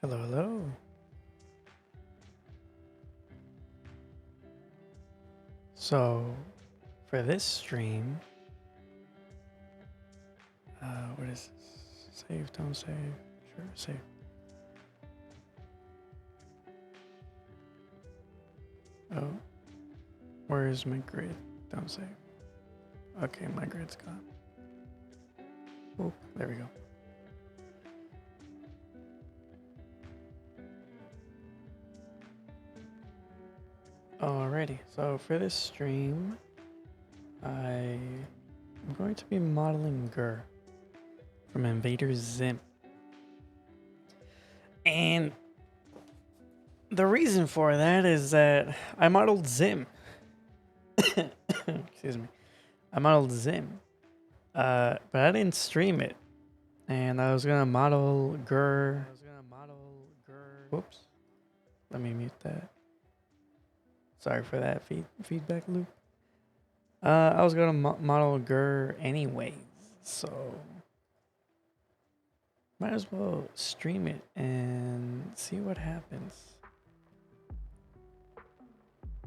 Hello, hello. So, for this stream, what is this? Save, don't save. Sure, save. Oh, where is my grid? Don't save. Okay, my grid's gone. Oh, there we go. Alrighty, so for this stream, I'm going to be modeling GIR from Invader Zim. And the reason for that is that I modeled Zim. Excuse me. I modeled Zim. But I didn't stream it. And I was gonna model GIR. Whoops. Let me mute that. Sorry for that feedback loop. I was gonna model GIR anyways, so might as well stream it and see what happens.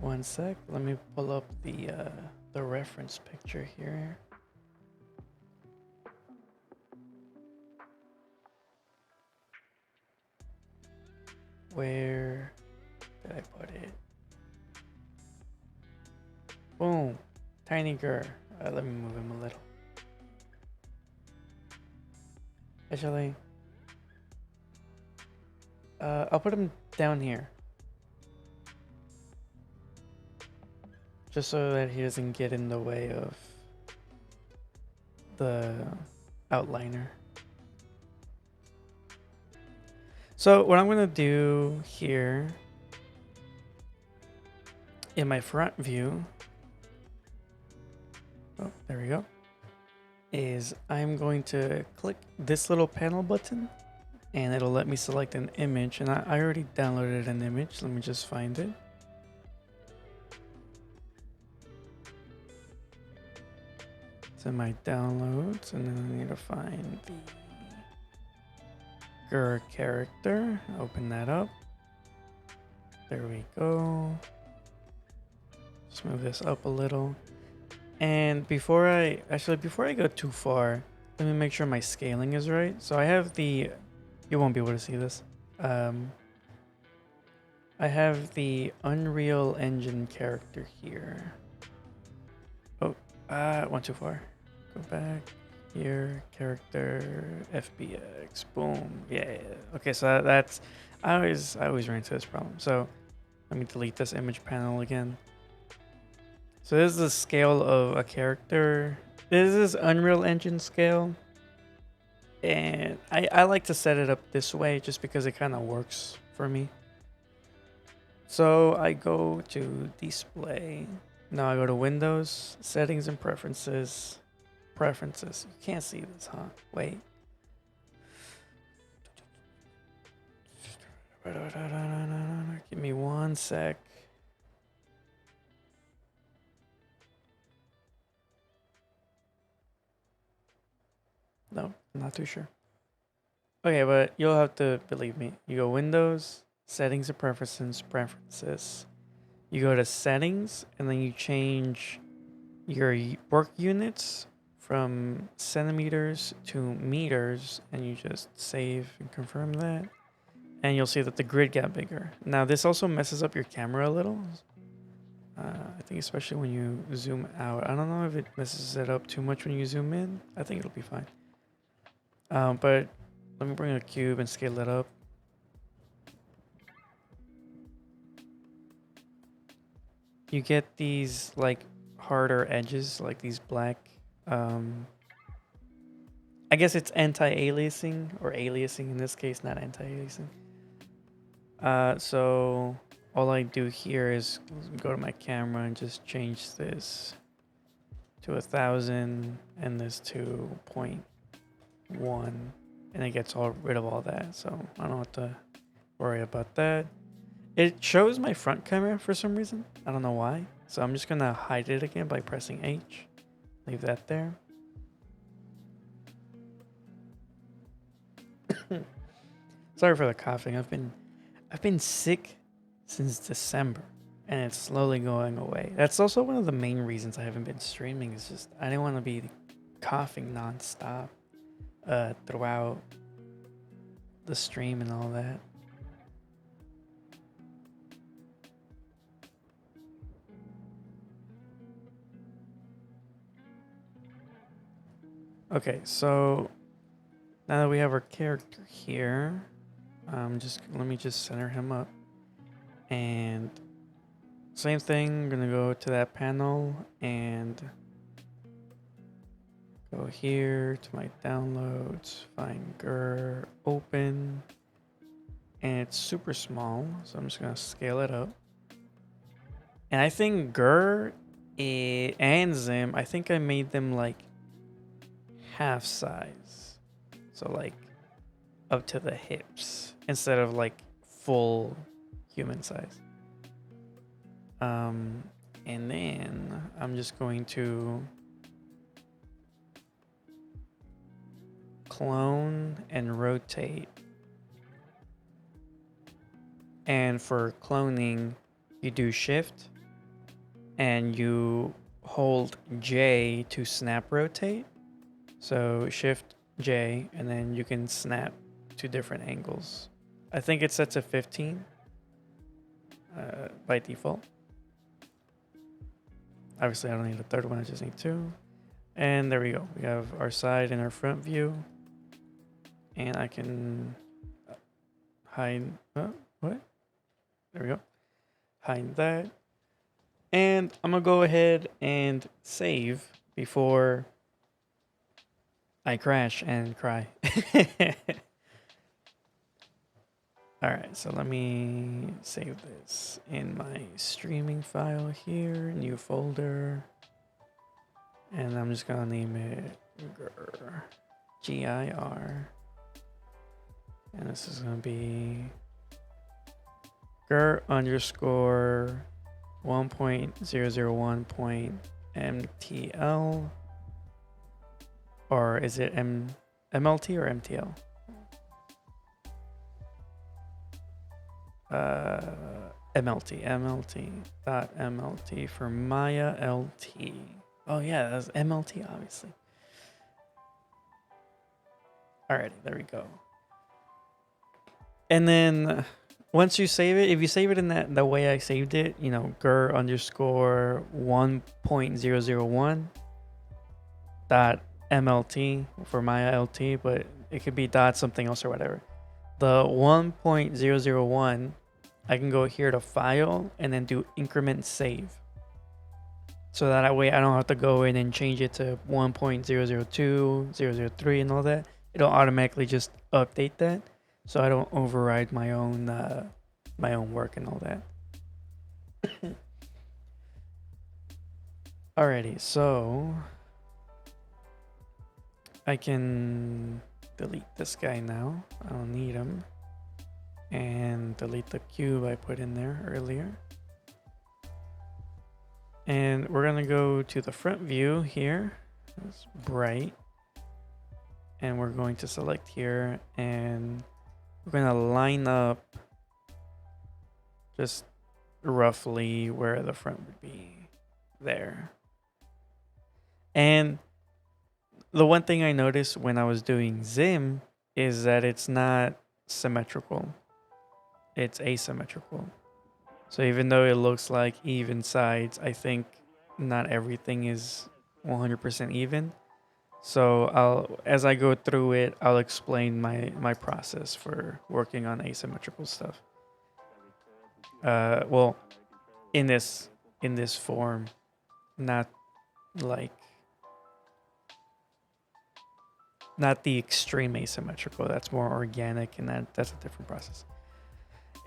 One sec. Let me pull up the reference picture here. Where did I put it? Boom. Tiny GIR. Let me move him a little. Actually, I'll put him down here. Just so that he doesn't get in the way of the outliner. So what I'm gonna do here in my front view, oh, there we go, is I'm going to click this little panel button and it'll let me select an image. And I already downloaded an image. Let me just find it. It's in my downloads, and then I need to find the GIR character. Open that up. There we go. Just move this up a little. And before I go too far, let me make sure my scaling is right. So I have the, you won't be able to see this. I have the Unreal Engine character here. Oh, went too far. Go back here, character, FBX, boom. Yeah. Okay, so that's, I always run into this problem. So let me delete this image panel again. So this is the scale of a character. This is Unreal Engine scale. And I like to set it up this way just because it kind of works for me. So I go to display. Now I go to Windows, settings and preferences. Preferences. You can't see this, huh? Wait. Give me one sec. No, I'm not too sure. Okay, but you'll have to believe me. You go Windows, settings and preferences. You go to settings, and then you change your work units from centimeters to meters, and you just save and confirm that. And you'll see that the grid got bigger. Now, this also messes up your camera a little. I think especially when you zoom out. I don't know if it messes it up too much when you zoom in. I think it'll be fine. But let me bring a cube and scale it up. You get these like harder edges, like these black. I guess it's anti-aliasing or aliasing in this case, not anti-aliasing. So all I do here is go to my camera and just change this to 1000 and this to 0.1, and it gets rid of all that. So I don't have to worry about that. It shows my front camera for some reason. I don't know why. So I'm just gonna hide it again by pressing H. Leave that there. Sorry for the coughing. I've been sick since December, and it's slowly going away. That's also one of the main reasons I haven't been streaming. Is just I didn't want to be coughing nonstop throughout the stream and all that. Okay, so now that we have our character here, let me just center him up. And same thing, I'm gonna go to that panel and go here to my downloads, find GIR, open, and it's super small, so I'm just gonna scale it up. And I think GIR and Zim, I think I made them like half size, so like up to the hips instead of like full human size. And then I'm just going to clone and rotate. And for cloning, you do shift and you hold J to snap rotate. So shift J and then you can snap to different angles. I think it's set to 15 by default. Obviously I don't need a third one, I just need 2. And there we go. We have our side and our front view. And I can hide, what? There we go. Hide that. And I'm gonna go ahead and save before I crash and cry. All right, so let me save this in my streaming file here, new folder. And I'm just gonna name it GIR. And this is gonna be GIR underscore 1.001.mtl. Or is it MLT or MTL? MLT for Maya LT. Oh yeah, that's MLT obviously. Alrighty, there we go. And then once you save it, if you save it in the way I saved it, you know, GIR underscore 1.001 dot MLT for Maya LT, but it could be dot something else or whatever. The 1.001, I can go here to file and then do increment save. So that way I don't have to go in and change it to 1.002, 003 and all that. It'll automatically just update that. So I don't override my own work and all that. Alrighty, so I can delete this guy now. I don't need him. And delete the cube I put in there earlier. And we're gonna go to the front view here. It's bright. And we're going to select here and we're gonna line up just roughly where the front would be there. And the one thing I noticed when I was doing Zim is that it's not symmetrical. It's asymmetrical. So even though it looks like even sides, I think not everything is 100% even. So as I go through it, I'll explain my process for working on asymmetrical stuff. Well, in this form, not the extreme asymmetrical. That's more organic, and that's a different process.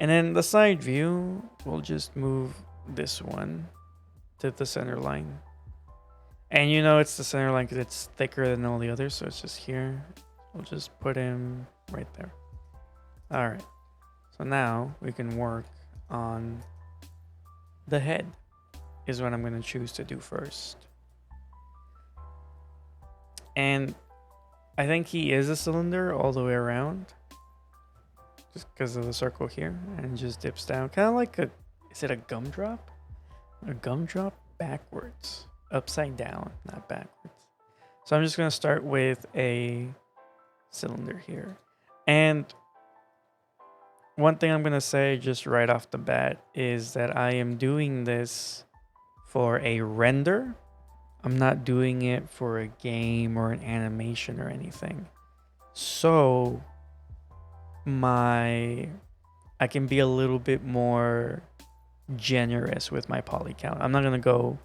And then the side view, we'll just move this one to the center line. And you know it's the center line because it's thicker than all the others, so it's just here. We'll just put him right there. All right. So now we can work on the head is what I'm going to choose to do first. And I think he is a cylinder all the way around. just because of the circle here, and just dips down, kind of like a, is it a gumdrop? A gumdrop backwards, upside down, not backwards. So I'm just gonna start with a cylinder here. And one thing I'm gonna say just right off the bat is that I am doing this for a render. I'm not doing it for a game or an animation or anything. So I can be a little bit more generous with my poly count. I'm not gonna go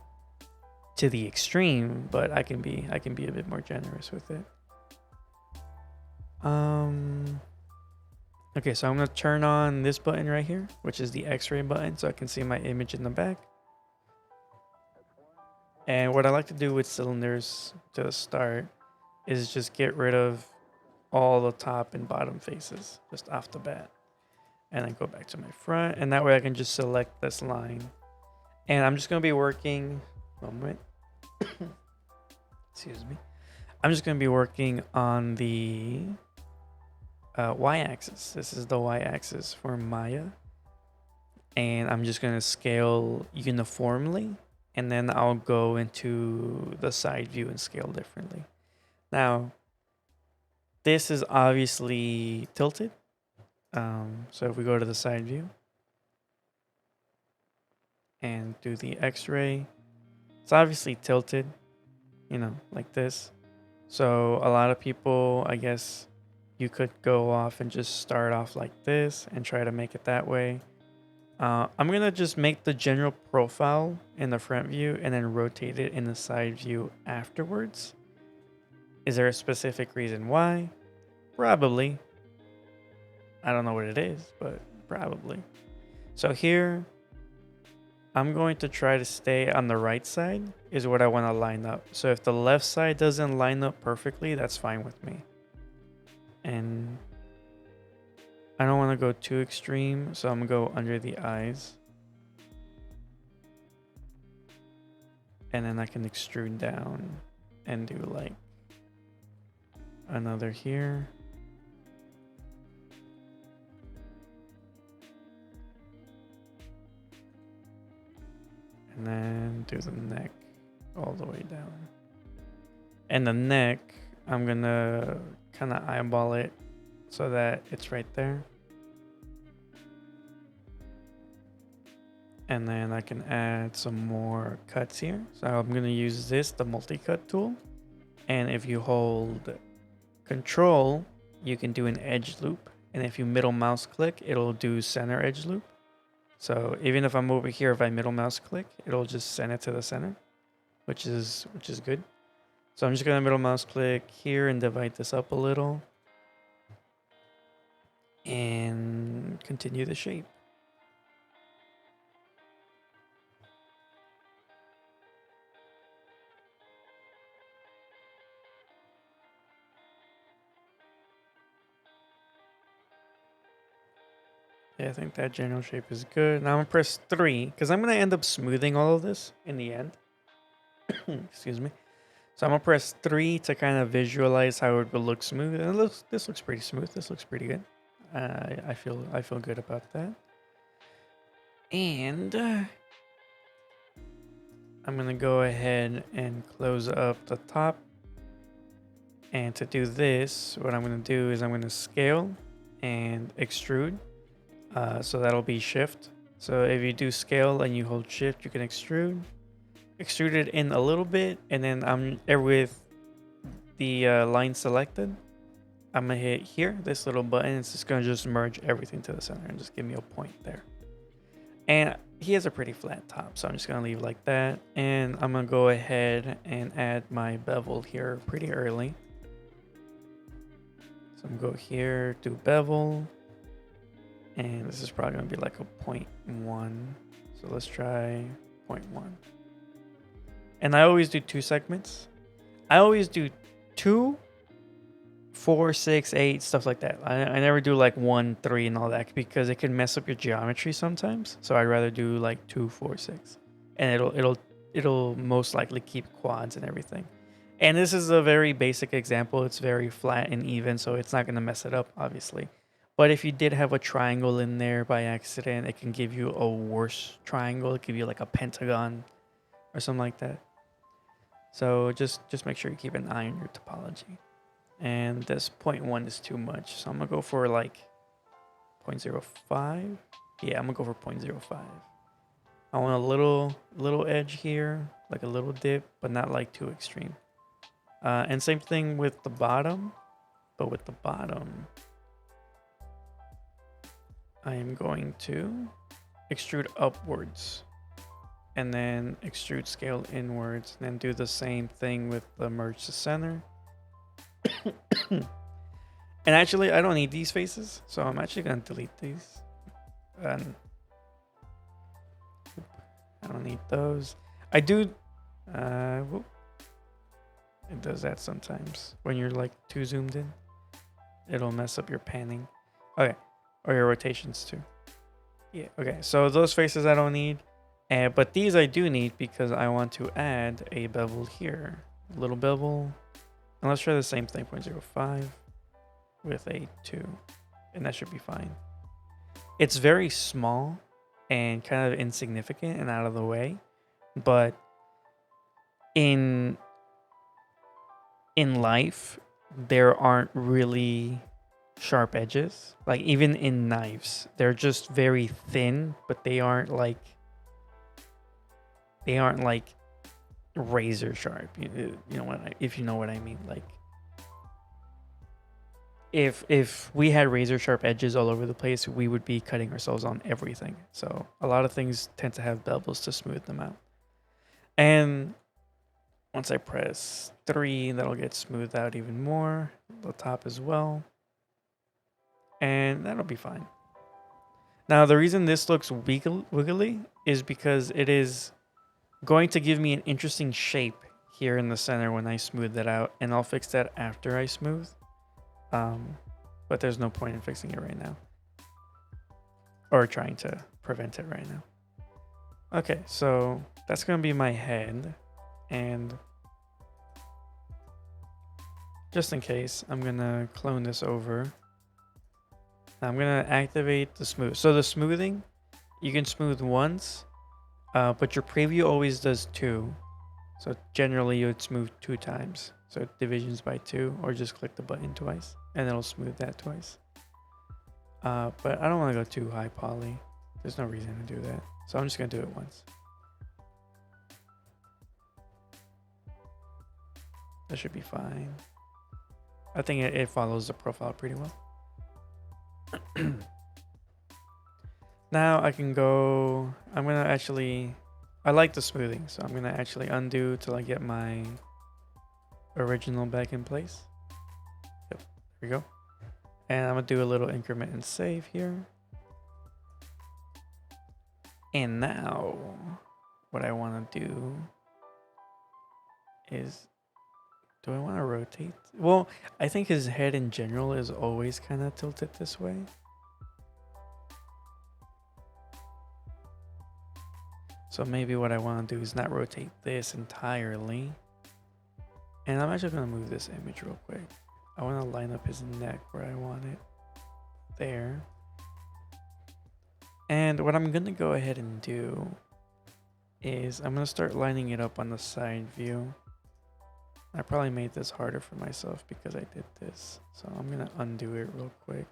to the extreme, but I can be a bit more generous with it. Okay, so I'm gonna turn on this button right here, which is the X-ray button, so I can see my image in the back. And what I like to do with cylinders to start is just get rid of all the top and bottom faces just off the bat. And then go back to my front, and that way I can just select this line. And I'm just gonna be working, moment. Excuse me. I'm just gonna be working on the y-axis. This is the y-axis for Maya. And I'm just gonna scale uniformly, and then I'll go into the side view and scale differently. Now, this is obviously tilted. So if we go to the side view and do the X-ray, it's obviously tilted, you know, like this. So a lot of people, I guess you could go off and just start off like this and try to make it that way. I'm gonna just make the general profile in the front view and then rotate it in the side view afterwards. Is there a specific reason why? Probably. I don't know what it is, but probably. So here, I'm going to try to stay on the right side is what I want to line up. So if the left side doesn't line up perfectly, that's fine with me. And I don't want to go too extreme, so I'm going to go under the eyes. And then I can extrude down and do like another here. And then do the neck all the way down. And the neck, I'm gonna kind of eyeball it so that it's right there. And then I can add some more cuts here. So I'm gonna use this, the multi-cut tool. And if you hold Control, you can do an edge loop. And if you middle mouse click, it'll do center edge loop. So even if I'm over here, if I middle mouse click, it'll just send it to the center, which is good. So I'm just gonna middle mouse click here and divide this up a little and continue the shape. Yeah, I think that general shape is good. Now I'm gonna press 3 because I'm gonna end up smoothing all of this in the end. Excuse me. So I'm gonna press 3 to kind of visualize how it will look smooth. And this looks pretty smooth. This looks pretty good. I feel good about that. And I'm gonna go ahead and close up the top. And to do this, what I'm gonna do is I'm gonna scale and extrude. So that'll be shift. So if you do scale and you hold shift, you can extrude it in a little bit, and then I'm with the line selected, I'm gonna hit here, this little button. It's just gonna just merge everything to the center and just give me a point there. And he has a pretty flat top, so I'm just gonna leave like that. And I'm gonna go ahead and add my bevel here pretty early. So I'm gonna go here, do bevel. And this is probably going to be like a 0.1. So let's try 0.1. And I always do 2 segments. I always do 2, 4, 6, 8, stuff like that. I never do like 1, 3 and all that because it can mess up your geometry sometimes. So I'd rather do like 2, 4, 6. And it'll most likely keep quads and everything. And this is a very basic example. It's very flat and even, so it's not going to mess it up, obviously. But if you did have a triangle in there by accident, it can give you a worse triangle. It can give you like a pentagon or something like that. So just make sure you keep an eye on your topology. And this 0.1 is too much. So I'm going to go for like 0.05. Yeah, I'm going to go for 0.05. I want a little edge here, like a little dip, but not like too extreme. And same thing with the bottom, but with the bottom, I am going to extrude upwards and then extrude scale inwards, and then do the same thing with the merge to center. And actually, I don't need these faces, so I'm actually going to delete these. And I don't need those. I do. Whoop. It does that sometimes when you're like too zoomed in. It'll mess up your panning. Okay, or your rotations too. Yeah. Okay. So those faces I don't need, but these I do need because I want to add a bevel here. A little bevel. And let's try the same thing. 0.05 with a 2, and that should be fine. It's very small and kind of insignificant and out of the way, but in life there aren't really sharp edges. Like even in knives, they're just very thin, but they aren't like razor sharp. You know what if you know what I mean. Like if we had razor sharp edges all over the place, we would be cutting ourselves on everything. So a lot of things tend to have bevels to smooth them out. And once I press 3, that'll get smoothed out even more. The top as well. And that'll be fine. Now, the reason this looks wiggly is because it is going to give me an interesting shape here in the center when I smooth that out. And I'll fix that after I smooth. But there's no point in fixing it right now. Or trying to prevent it right now. Okay, so that's going to be my head. And just in case, I'm going to clone this over. Now I'm going to activate the smooth. So the smoothing, you can smooth once, but your preview always does 2. So generally you would smooth 2 times. So divisions by 2, or just click the button twice and it'll smooth that twice. But I don't want to go too high poly. There's no reason to do that. So I'm just going to do it once. That should be fine. I think it follows the profile pretty well. Now I can go, I'm going to actually, I like the smoothing, so I'm going to actually undo till I get my original back in place. Yep, there we go. And I'm going to do a little increment and save here. And now what I want to do is, do I want to rotate? Well, I think his head in general is always kind of tilted this way. So maybe what I want to do is not rotate this entirely. And I'm actually going to move this image real quick. I want to line up his neck where I want it. There. And what I'm going to go ahead and do is I'm going to start lining it up on the side view. I probably made this harder for myself because I did this. So I'm going to undo it real quick.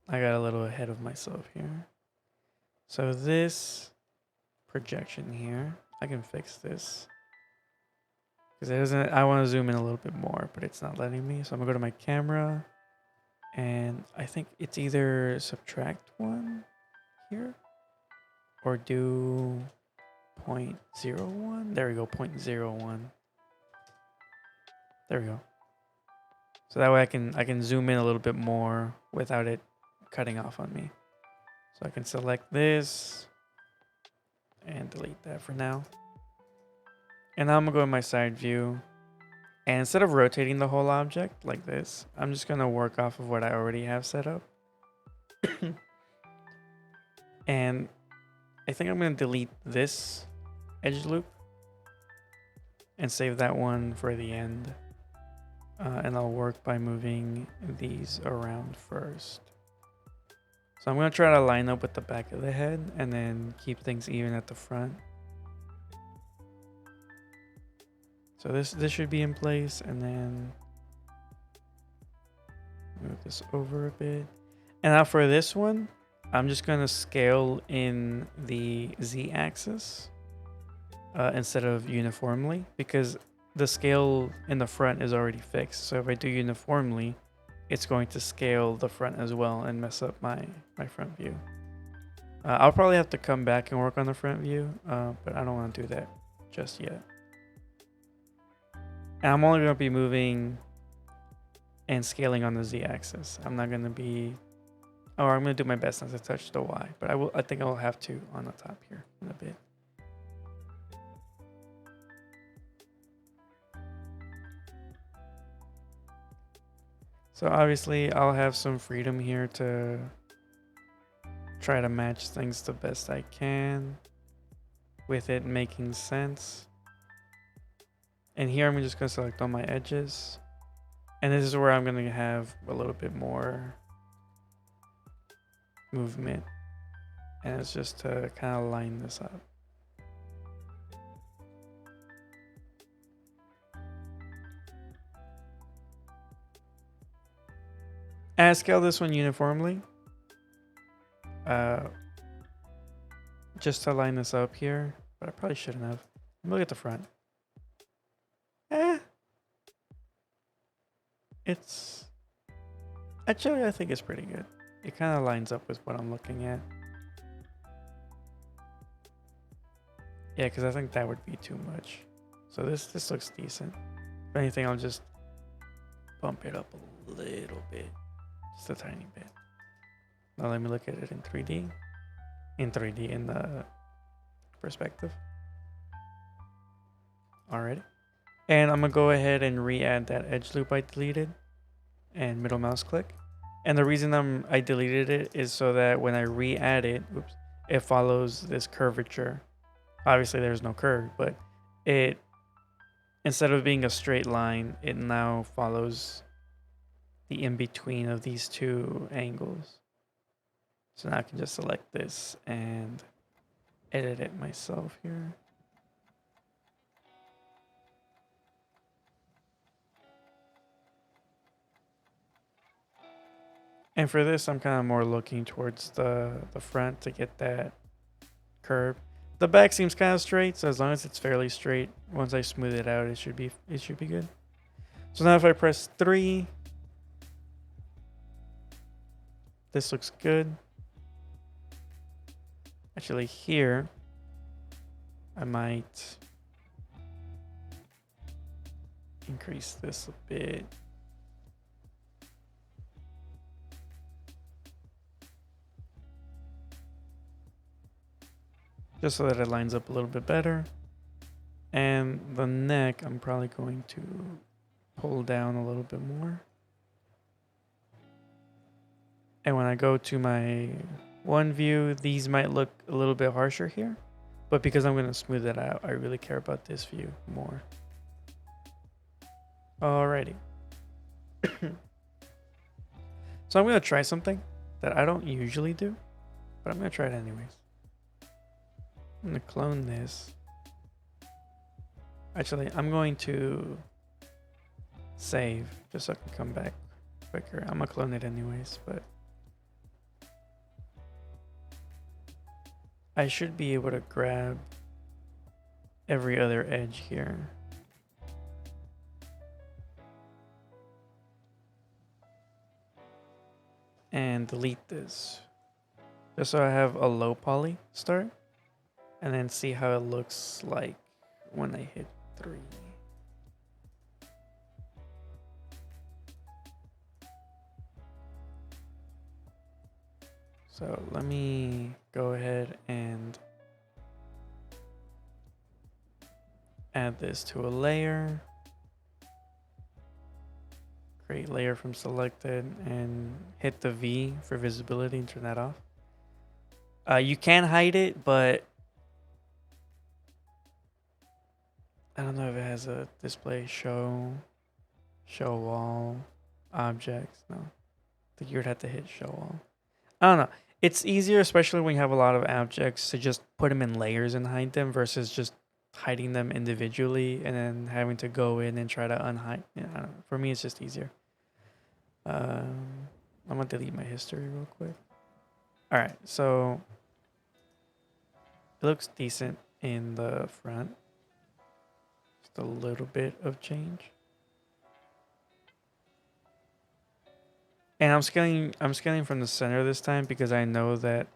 I got a little ahead of myself here. So this projection here, I can fix this. Because it doesn't, I want to zoom in a little bit more, but it's not letting me. So I'm going to go to my camera. And I think it's either subtract 1 here or do 0.01. There we go, 0.01. There we go. So that way I can zoom in a little bit more without it cutting off on me. So I can select this and delete that for now. And now I'm gonna go in my side view. And instead of rotating the whole object like this, I'm just gonna work off of what I already have set up. And I think I'm gonna delete this edge loop and save that one for the end. and I'll work by moving these around first. So I'm going to try to line up with the back of the head and then keep things even at the front. So this should be in place, and then move this over a bit. And now for this one, I'm just going to scale in the Z-axis instead of uniformly, because the scale in the front is already fixed. So if I do uniformly, it's going to scale the front as well and mess up my front view. I'll probably have to come back and work on the front view, but I don't want to do that just yet. And I'm only going to be moving and scaling on the Z-axis. I'm not going to be... Oh, I'm going to do my best not to touch the Y, but I think I'll have to on the top here in a bit. So obviously I'll have some freedom here to try to match things the best I can with it making sense. And here I'm just going to select all my edges. And this is where I'm going to have a little bit more movement. And it's just to kind of line this up. And I scale this one uniformly. Just to line this up here. But I probably shouldn't have. Look at the front. It's... Actually, I think it's pretty good. It kind of lines up with what I'm looking at. Yeah, because I think that would be too much. So this looks decent. If anything, I'll just bump it up a little bit. Just a tiny bit. Now let me look at it in 3D. In the perspective. Alrighty. And I'm going to go ahead and re-add that edge loop I deleted. And middle mouse click. And the reason I deleted it is so that when I re-add it, it follows this curvature. Obviously there's no curve, but it, instead of being a straight line, it now follows the in-between of these two angles. So now I can just select this and edit it myself here. And for this, I'm kind of more looking towards the front to get that curve. The back seems kind of straight, so as long as it's fairly straight, once I smooth it out, it should be good. So now if I press 3, this looks good. Actually here, I might increase this a bit. Just so that it lines up a little bit better. And the neck, I'm probably going to pull down a little bit more. And when I go to my one view, these might look a little bit harsher here. But because I'm going to smooth it out, I really care about this view more. Alrighty. So I'm going to try something that I don't usually do, but I'm going to try it anyways. I'm going to clone this. Actually, I'm going to save just so I can come back quicker. I'm going to clone it anyways, but I should be able to grab every other edge here. And delete this. Just so I have a low poly start. And then see how it looks like when I hit 3. So let me go ahead and add this to a layer. Create layer from selected and hit the V for visibility and turn that off. You can hide it, but I don't know if it has a display show. show all objects. No, I think you would have to hit show all. I don't know. It's easier, especially when you have a lot of objects, to just put them in layers and hide them versus just hiding them individually and then having to go in and try to unhide. Yeah, I don't know. For me, it's just easier. I'm gonna delete my history real quick. All right, so it looks decent in the front. Just a little bit of change. And I'm scaling from the center this time because I know that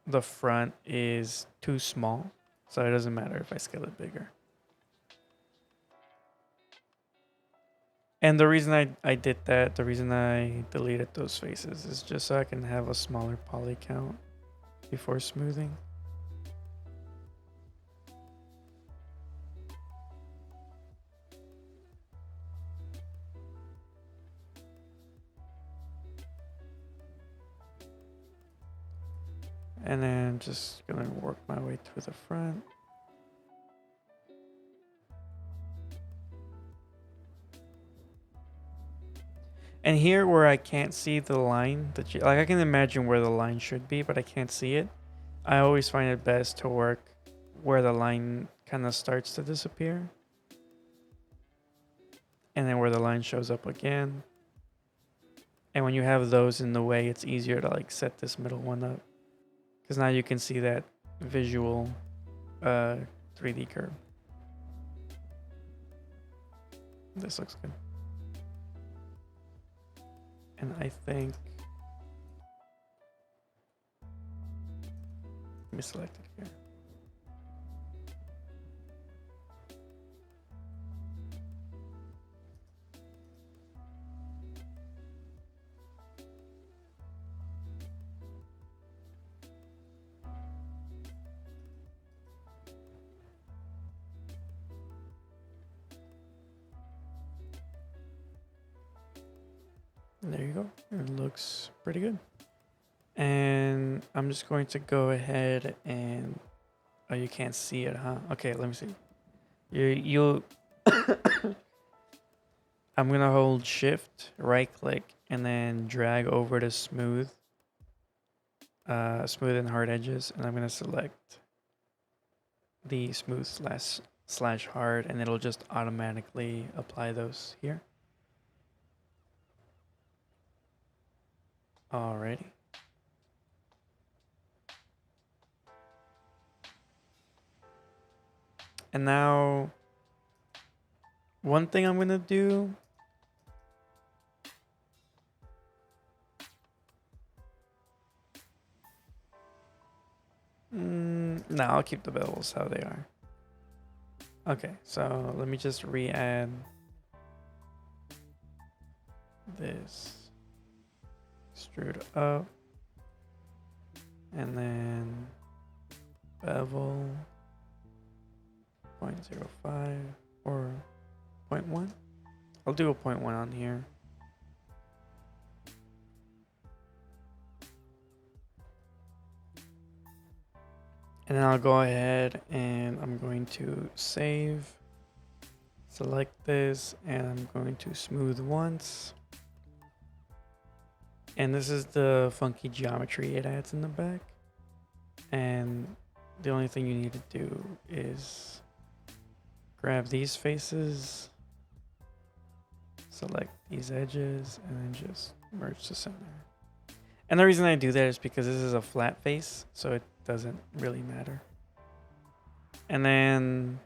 the front is too small. So it doesn't matter if I scale it bigger. And the reason I did that, the reason I deleted those faces is just so I can have a smaller poly count before smoothing. And then just gonna work my way to the front. And here where I can't see the line, like I can imagine where the line should be, but I can't see it. I always find it best to work where the line kind of starts to disappear. And then where the line shows up again. And when you have those in the way, it's easier to like set this middle one up. Because now you can see that visual 3D curve. This looks good. And I think, let me select it here. There you go. It looks pretty good. And I'm just going to go ahead and, oh, you can't see it, huh? Okay, let me see. You'll I'm gonna hold shift, right click, and then drag over to smooth and hard edges, and I'm gonna select the smooth slash hard, and it'll just automatically apply those here. Alrighty. And now, one thing I'm gonna do, no, I'll keep the bevels how they are. Okay, so let me just re-add this extrude up, and then bevel 0.05 or 0.1. I'll do a 0.1 on here. And then I'll go ahead and I'm going to save, select this, and I'm going to smooth once. And this is the funky geometry it adds in the back. And the only thing you need to do is grab these faces, select these edges, and then just merge the center. And the reason I do that is because this is a flat face, so it doesn't really matter. And then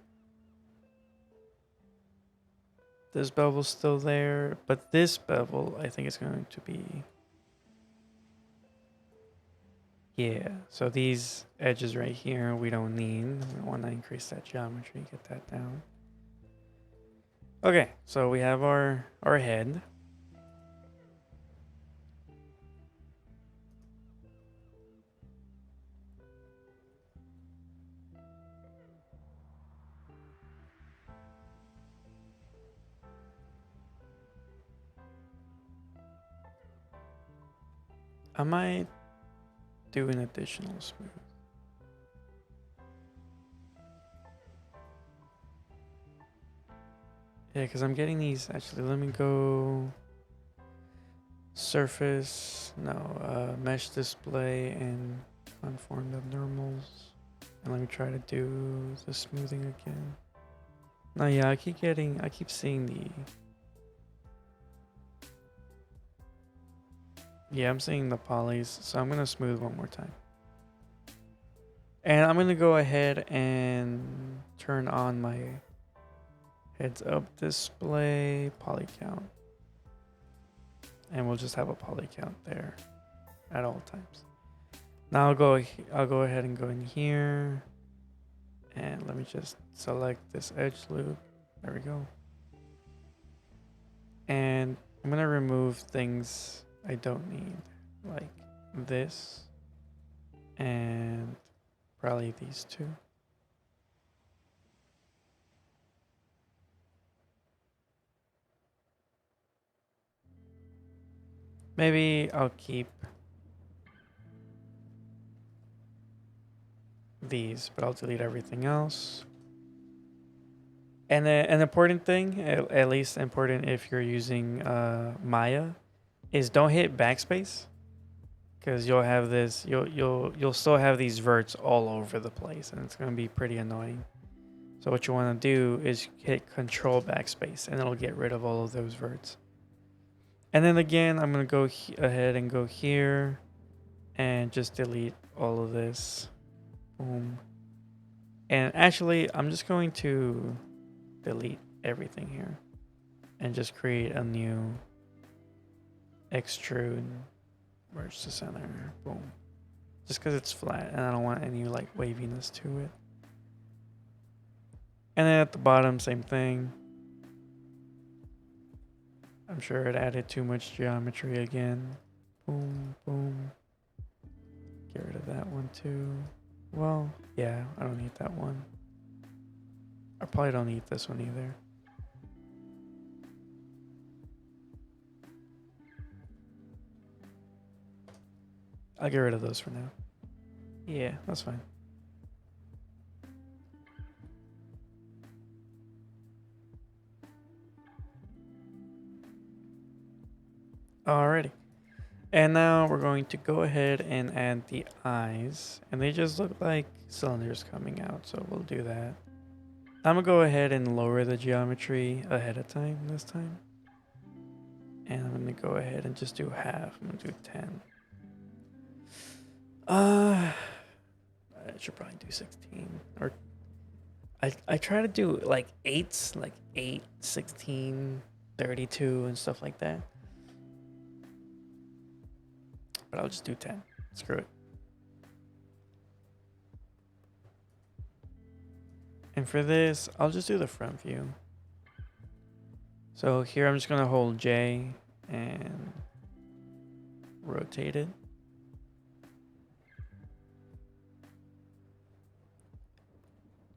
this bevel's still there, but this bevel I think is going to be, yeah. So these edges right here we don't need. We want to increase that geometry, get that down. Okay, so we have our head. I might do an additional smooth. Yeah, because I'm getting these. Actually, let me go surface. No, mesh display and conformed abnormals. And let me try to do the smoothing again. No, yeah, I keep seeing the. Yeah, I'm seeing the polys, so I'm gonna smooth one more time. And I'm gonna go ahead and turn on my heads up display poly count. And we'll just have a poly count there at all times. Now I'll go ahead and go in here. And let me just select this edge loop. There we go. And I'm gonna remove things I don't need, like this and probably these two. Maybe I'll keep these, but I'll delete everything else. And an important thing, at least important if you're using Maya, is don't hit backspace, because you'll have this. You'll still have these verts all over the place, and it's gonna be pretty annoying. So what you want to do is hit Control backspace, and it'll get rid of all of those verts. And then again, I'm gonna go ahead and go here, and just delete all of this. Boom. And actually, I'm just going to delete everything here and just create a new extrude merge to center. Boom. Just because it's flat and I don't want any like waviness to it. And then at the bottom, same thing. I'm sure it added too much geometry again. Boom, boom. Get rid of that one too. Well, yeah, I don't need that one. I probably don't need this one either. I'll get rid of those for now. Yeah, that's fine. Alrighty. And now we're going to go ahead and add the eyes. And they just look like cylinders coming out, so we'll do that. I'm gonna go ahead and lower the geometry ahead of time this time. And I'm gonna go ahead and just do half. I'm gonna do 10. I should probably do 16. Or I try to do like 8s, like 8, 16, 32 and stuff like that. But I'll just do 10. Screw it. And for this, I'll just do the front view. So here I'm just going to hold J and rotate it.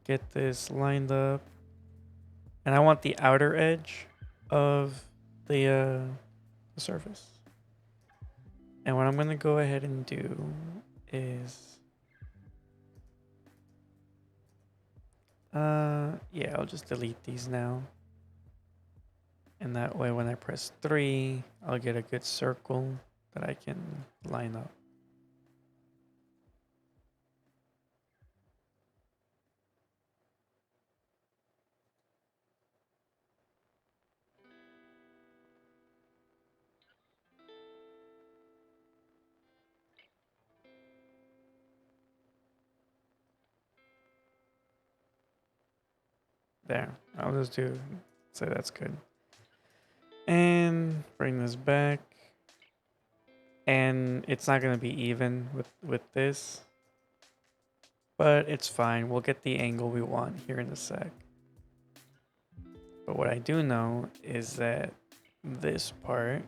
Get this lined up. And I want the outer edge of the surface. And what I'm going to go ahead and do is... yeah, I'll just delete these now. And that way when I press 3, I'll get a good circle that I can line up. There, I'll just say that's good. And bring this back. And it's not going to be even with this. But it's fine. We'll get the angle we want here in a sec. But what I do know is that this part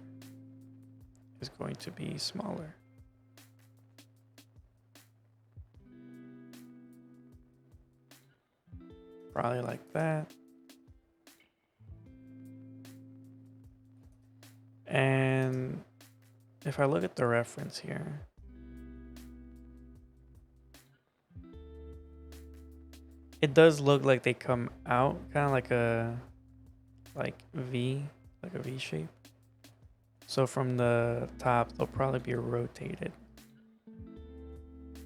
is going to be smaller. Probably like that. And if I look at the reference here, it does look like they come out kind of like a like V, like a V shape. So from the top, they'll probably be rotated.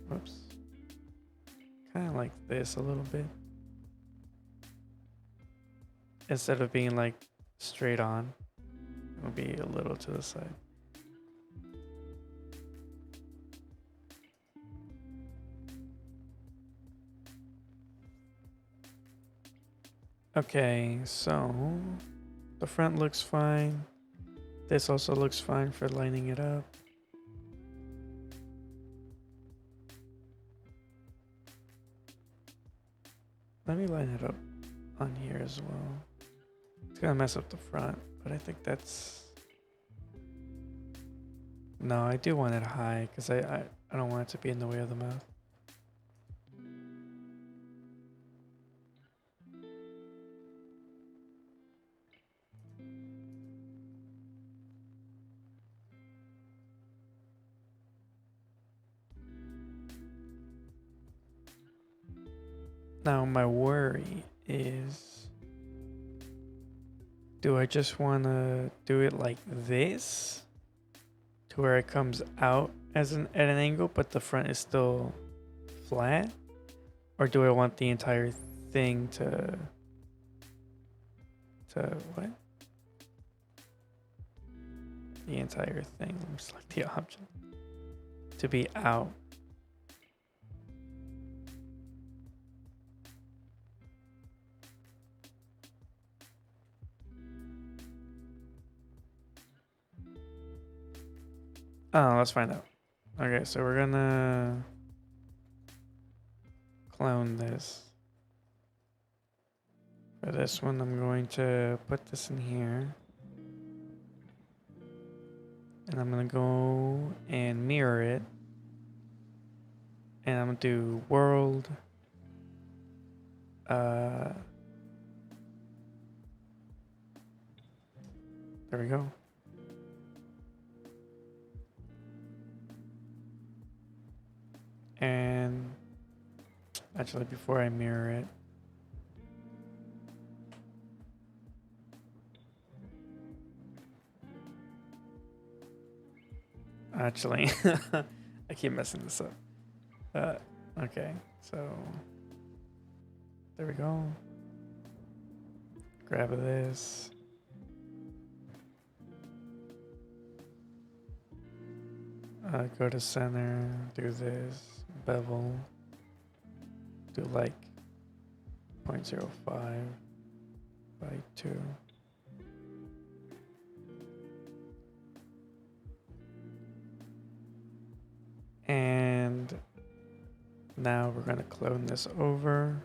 Whoops. Kind of like this a little bit. Instead of being like straight on, it'll be a little to the side. Okay, so the front looks fine. This also looks fine for lining it up. Let me line it up on here as well. It's gonna mess up the front, but I think that's... No, I do want it high because I don't want it to be in the way of the mouth. Now my worry is, do I just want to do it like this to where it comes out as at an angle but the front is still flat, or do I want the entire thing to what? The entire thing, let me select the option, to be out. Oh, let's find out. Okay, so we're gonna clone this. For this one, I'm going to put this in here. And I'm gonna go and mirror it. And I'm gonna do world. There we go. And actually, before I mirror it, actually, I keep messing this up. Okay, so there we go. Grab this. Go to center, do this, bevel, do like 0.05 by 2. And now we're going to clone this over.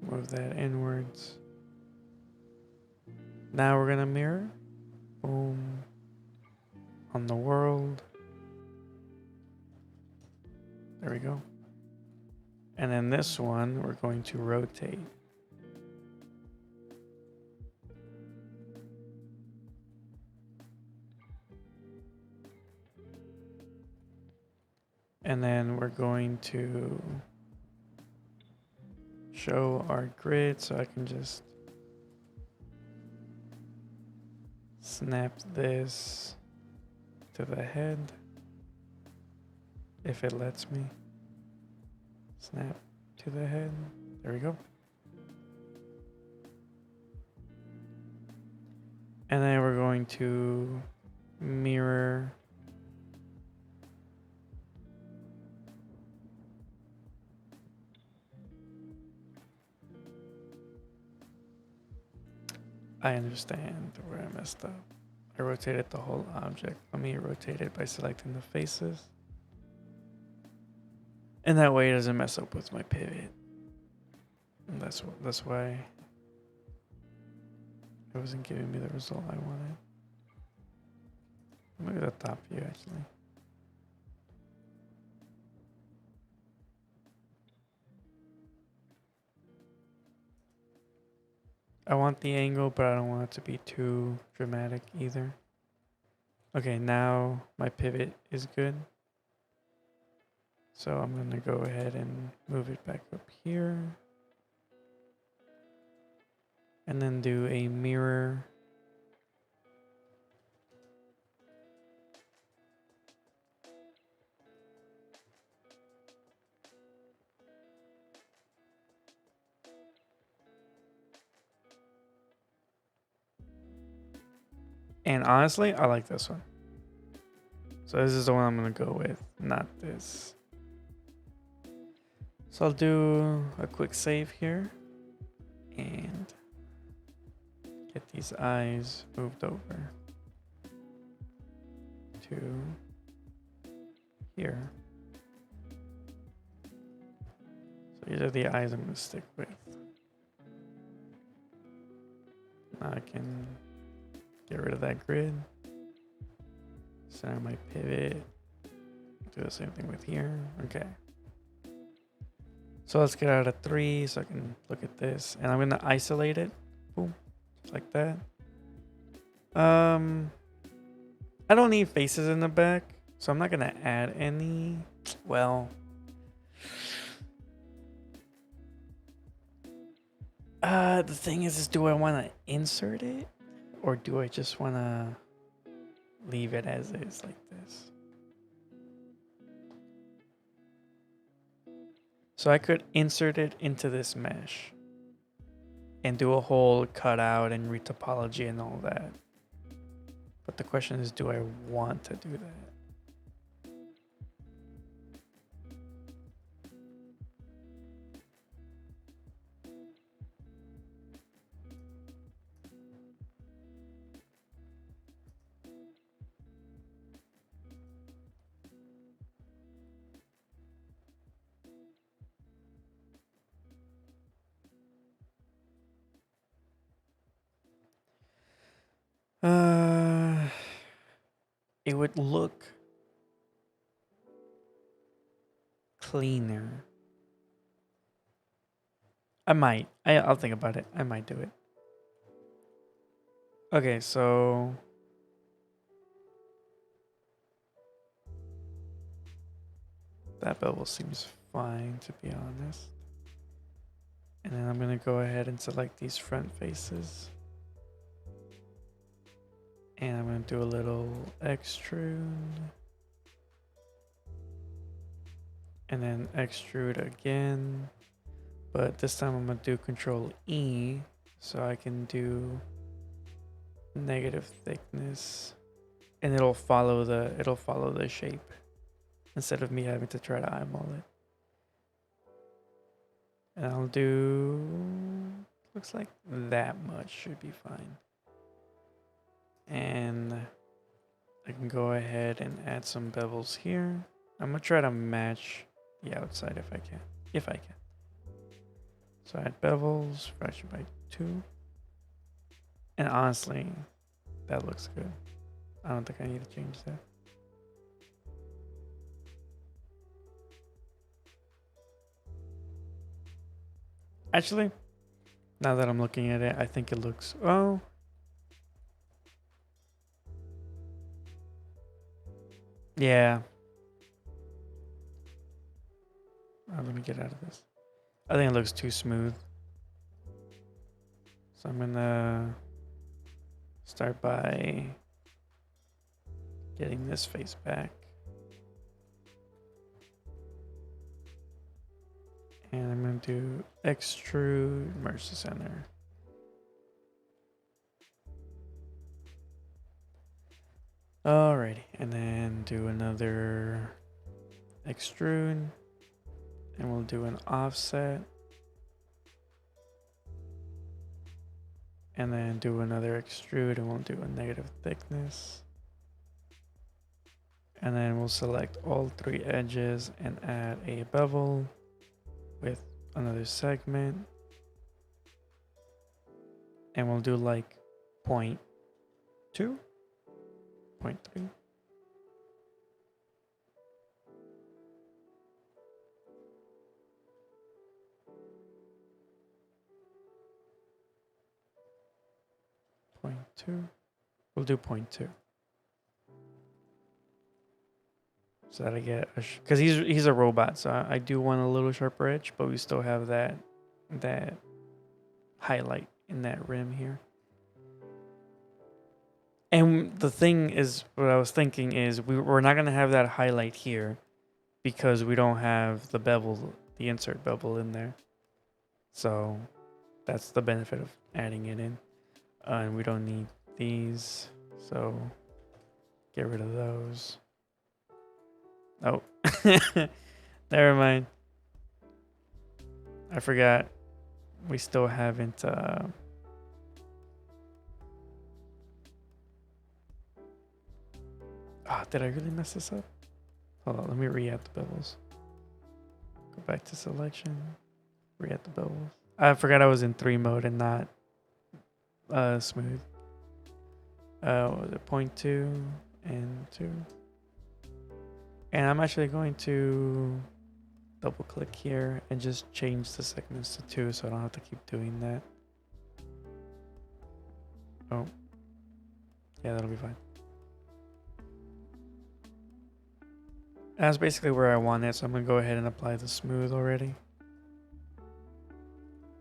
Move that inwards. Now we're going to mirror. Boom. On the world. There we go. And then this one, we're going to rotate. And then we're going to show our grid, so I can just snap this to the head if it lets me. Snap to the head. There we go. And then we're going to mirror I understand where I messed up. I rotated the whole object. Let me rotate it by selecting the faces. And that way it doesn't mess up with my pivot. And that's why it wasn't giving me the result I wanted. Look at the top view actually. I want the angle, but I don't want it to be too dramatic either. Okay, now my pivot is good. So I'm going to go ahead and move it back up here. and then do a mirror. And honestly, I like this one. So this is the one I'm gonna go with, not this. So I'll do a quick save here and get these eyes moved over to here. So these are the eyes I'm gonna stick with. Now I can get rid of that grid. Center my pivot. Do the same thing with here. Okay. So let's get out of 3 so I can look at this. And I'm going to isolate it. Boom. Just like that. I don't need faces in the back. So I'm not going to add any. Well. The thing is do I want to insert it? Or do I just want to leave it as is like this? So I could insert it into this mesh and do a whole cutout and retopology and all that. But the question is, do I want to do that? It would look cleaner. I'll think about it. I might do it. Okay, so that bevel seems fine, to be honest. And then I'm gonna go ahead and select these front faces. And I'm going to do a little extrude. And then extrude again. But this time I'm going to do Control E so I can do negative thickness. And it'll follow the shape instead of me having to try to eyeball it. And I'll do, looks like that much should be fine. And I can go ahead and add some bevels here. I'm gonna try to match the outside if I can. So add bevels, fraction by 2. And honestly, that looks good. I don't think I need to change that. Actually, now that I'm looking at it, I think it looks, oh. Yeah. Let me get out of this. I think it looks too smooth. So I'm gonna start by getting this face back. And I'm gonna do extrude, merge the center. Alrighty, and then do another extrude. And we'll do an offset. And then do another extrude and we'll do a negative thickness. And then we'll select all 3 edges and add a bevel with another segment. And we'll do like 0.2, 0.3. We'll do 0.2. So that I get, because he's a robot, so I do want a little sharper edge, but we still have that highlight in that rim here. And the thing is, what I was thinking is we're not going to have that highlight here because we don't have the bevel, the insert bevel in there. So that's the benefit of adding it in. And we don't need these, so get rid of those. Oh, never mind. I forgot. We still haven't. Did I really mess this up? Hold on, let me re-add the bevels. Go back to selection. Re-add the bevels. I forgot I was in 3 mode and not smooth. What was it? 0.2 and 2. And I'm actually going to double click here and just change the segments to 2 so I don't have to keep doing that. Oh, yeah, that'll be fine. That's basically where I want it, so I'm gonna go ahead and apply the smooth already.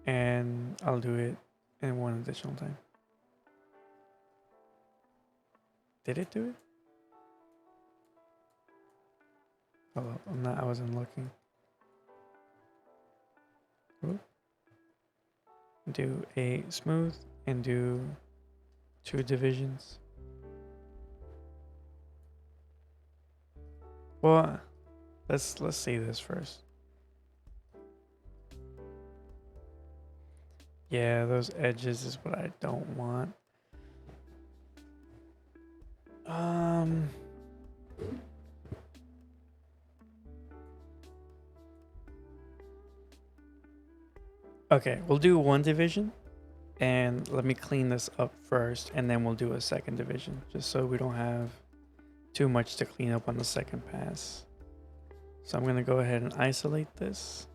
And I'll do it in 1 additional time. Did it do it? Oh, I wasn't looking. Ooh. Do a smooth and do 2 divisions. Well, let's see this first. Yeah, those edges is what I don't want. Okay, we'll do 1 division. And let me clean this up first, and then we'll do a 2nd division, just so we don't have too much to clean up on the 2nd pass. So I'm going to go ahead and isolate this.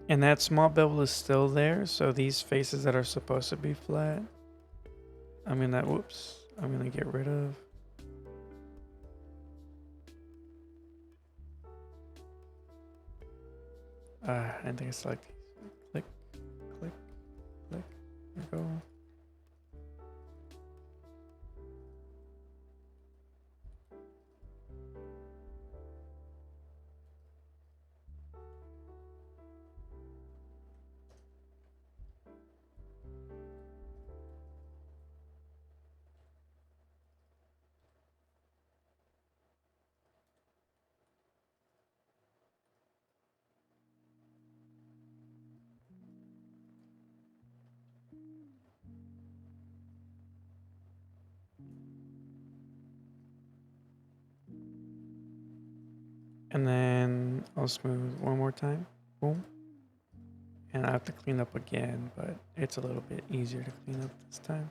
And that small bevel is still there, so these faces that are supposed to be flat, I'm going to get rid of. I think I select these. Click, click, click. There we go. And then I'll smooth 1 more time. Boom. And I have to clean up again, but it's a little bit easier to clean up this time.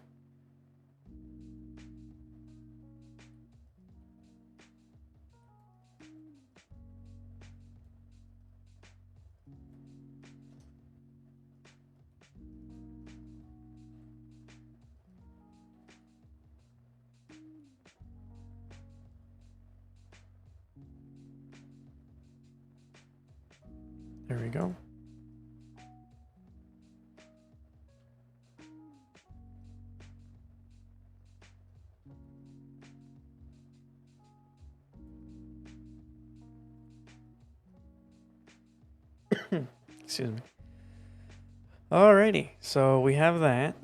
There we go. Excuse me. Alrighty, so we have that.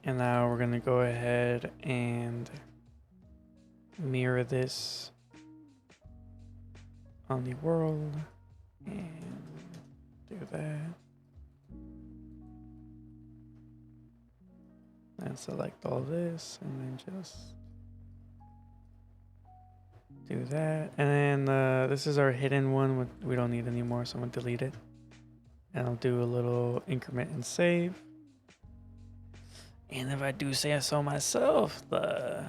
And now we're gonna go ahead and mirror this on the world and do that. And select all this and then just do that. And then this is our hidden one. We don't need anymore, so I'm gonna delete it. And I'll do a little increment and save. And if I do say so myself, the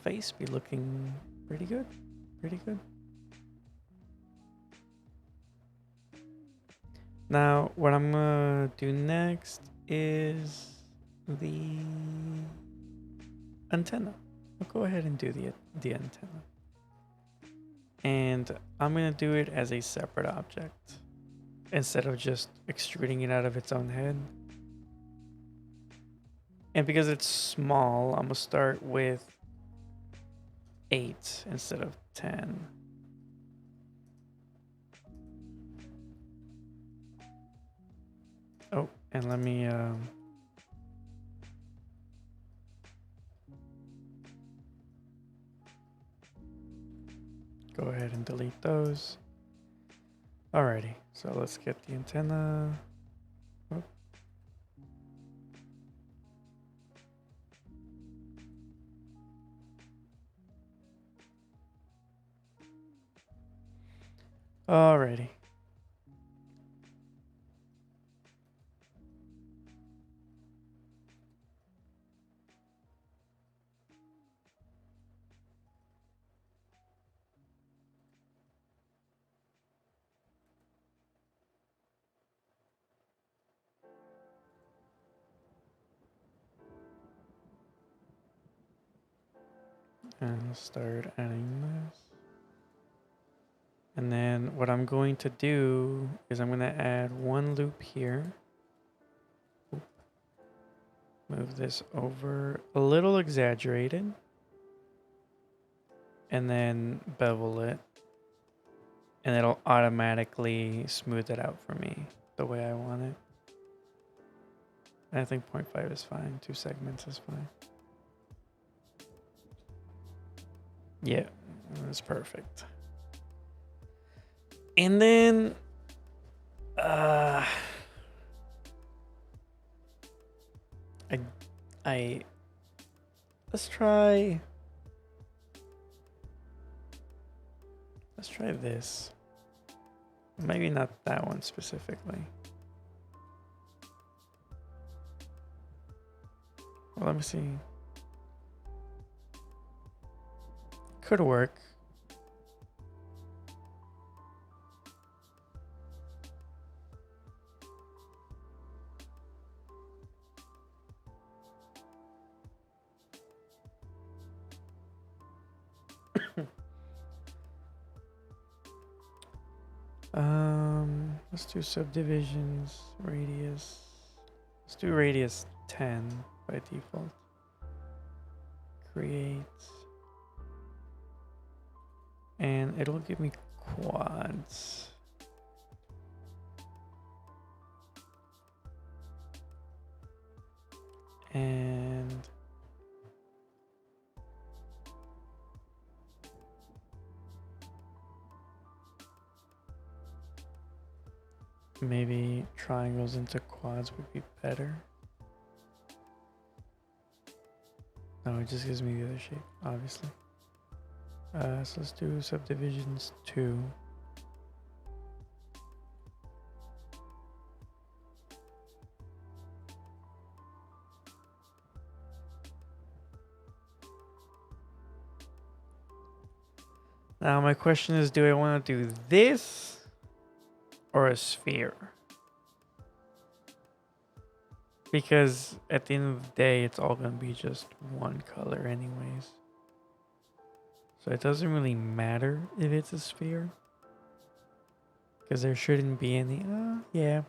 face be looking pretty good. Pretty good. Now, what I'm gonna do next is the antenna. I'll go ahead and do the antenna. And I'm going to do it as a separate object instead of just extruding it out of its own head. And because it's small, I'm going to start with 8 instead of 10. Oh, and let me go ahead and delete those. Alrighty, so let's get the antenna. Oh. Alrighty. And start adding this. And then what I'm going to do is I'm going to add one loop here. Oop. Move this over a little exaggerated. And then bevel it. And it'll automatically smooth it out for me the way I want it. And I think 0.5 is fine. 2 segments is fine. Yeah, that's perfect. And then let's try this. Maybe not that one specifically. Well, let me see. Could work. Let's do subdivisions, radius. Let's do radius 10 by default. Create. And it'll give me quads. And maybe triangles into quads would be better. No, it just gives me the other shape, obviously. So let's do subdivisions 2. Now my question is, do I want to do this or a sphere? Because at the end of the day, it's all going to be just one color anyways. So it doesn't really matter if it's a sphere. Because there shouldn't be any... yeah.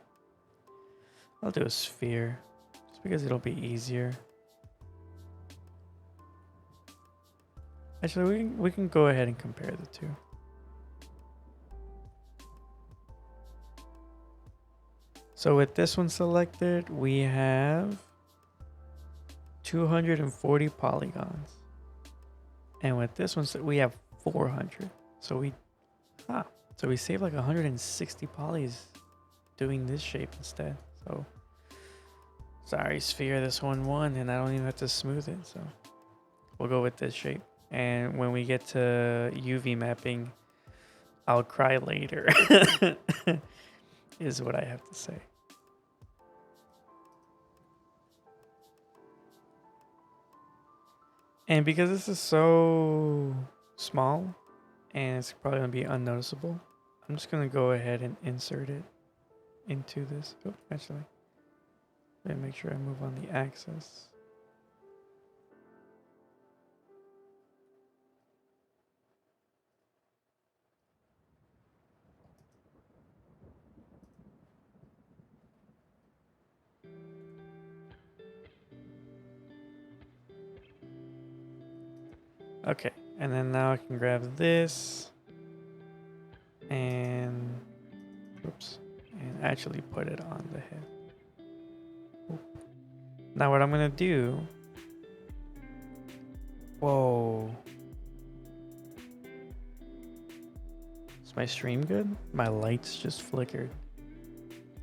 I'll do a sphere. Just because it'll be easier. Actually, we can go ahead and compare the two. So with this one selected, we have 240 polygons. And with this one, we have 400. So we save like 160 polys doing this shape instead. So sorry, sphere, this one won, and I don't even have to smooth it. So we'll go with this shape. And when we get to UV mapping, I'll cry later, is what I have to say. And because this is so small and it's probably going to be unnoticeable, I'm just going to go ahead and insert it into this. Oh, actually. Let me make sure I move on the axis. Okay, and then now I can grab this and oops, and actually put it on the head. Oop. Now what I'm gonna do, whoa. Is my stream good? My lights just flickered.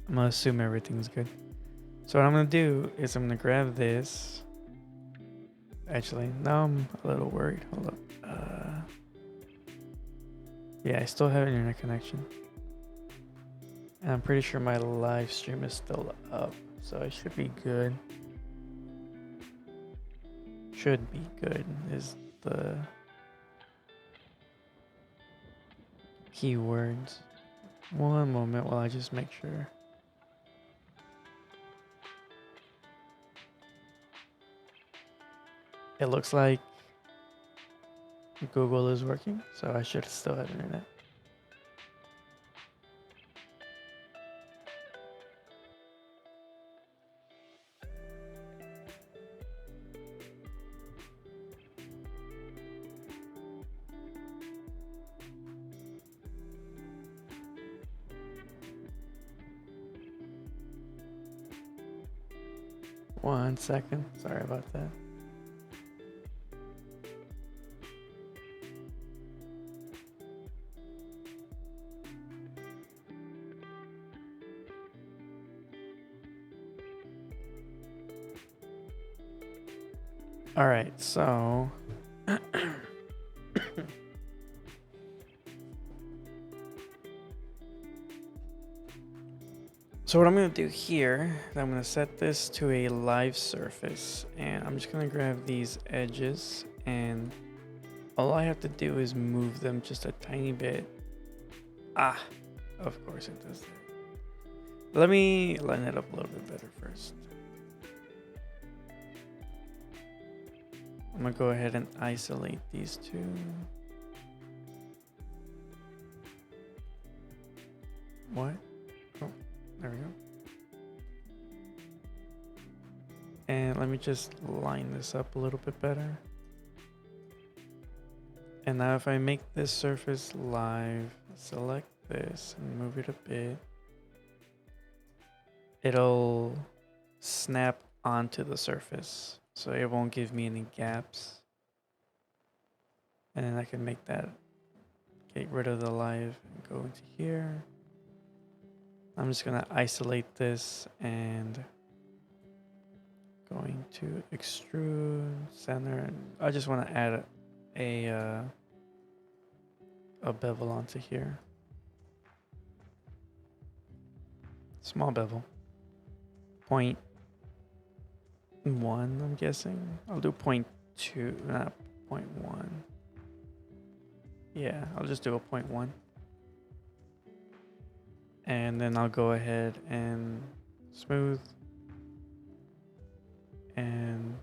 I'm gonna assume everything's good. So what I'm gonna do is I'm gonna grab this. Actually, now I'm a little worried. Hold up. Yeah, I still have an internet connection. And I'm pretty sure my live stream is still up. So I should be good. Should be good is the keywords. One moment while I just make sure. It looks like Google is working, so I should still have internet. One second. Sorry about that. All right, so so what I'm going to do here, I'm going to set this to a live surface, and I'm just going to grab these edges, and all I have to do is move them just a tiny bit. Ah, of course it does that. Let me line it up a little bit better first. I'm going to go ahead and isolate these two. What? Oh, there we go. And let me just line this up a little bit better. And now if I make this surface live, select this and move it a bit, it'll snap onto the surface. So it won't give me any gaps. And then I can make that, get rid of the live and go into here. I'm just gonna isolate this and going to extrude, center. I just want to add a bevel onto here. Small bevel. 0.1, I'm guessing. I'll do 0.2, not 0.1. Yeah, I'll just do a 0.1. And then I'll go ahead and smooth. And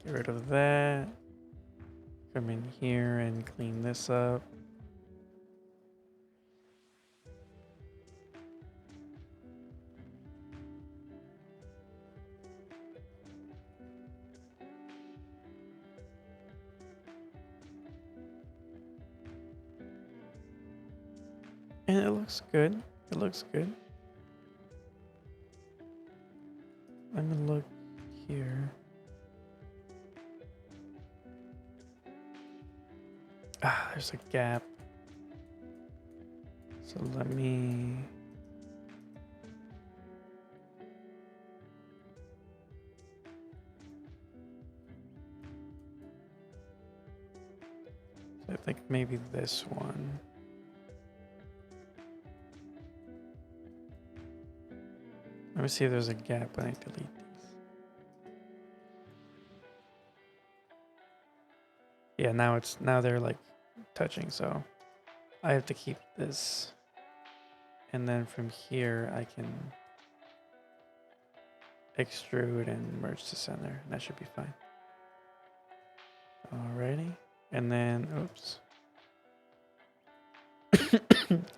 get rid of that. Come in here and clean this up. And it looks good. It looks good. Let me look here. Ah, there's a gap. So let me... I think maybe this one. Let me see if there's a gap when I delete these. Yeah, now they're like touching, so I have to keep this And then from here, I can extrude and merge to center. And that should be fine. Alrighty. And then, oops.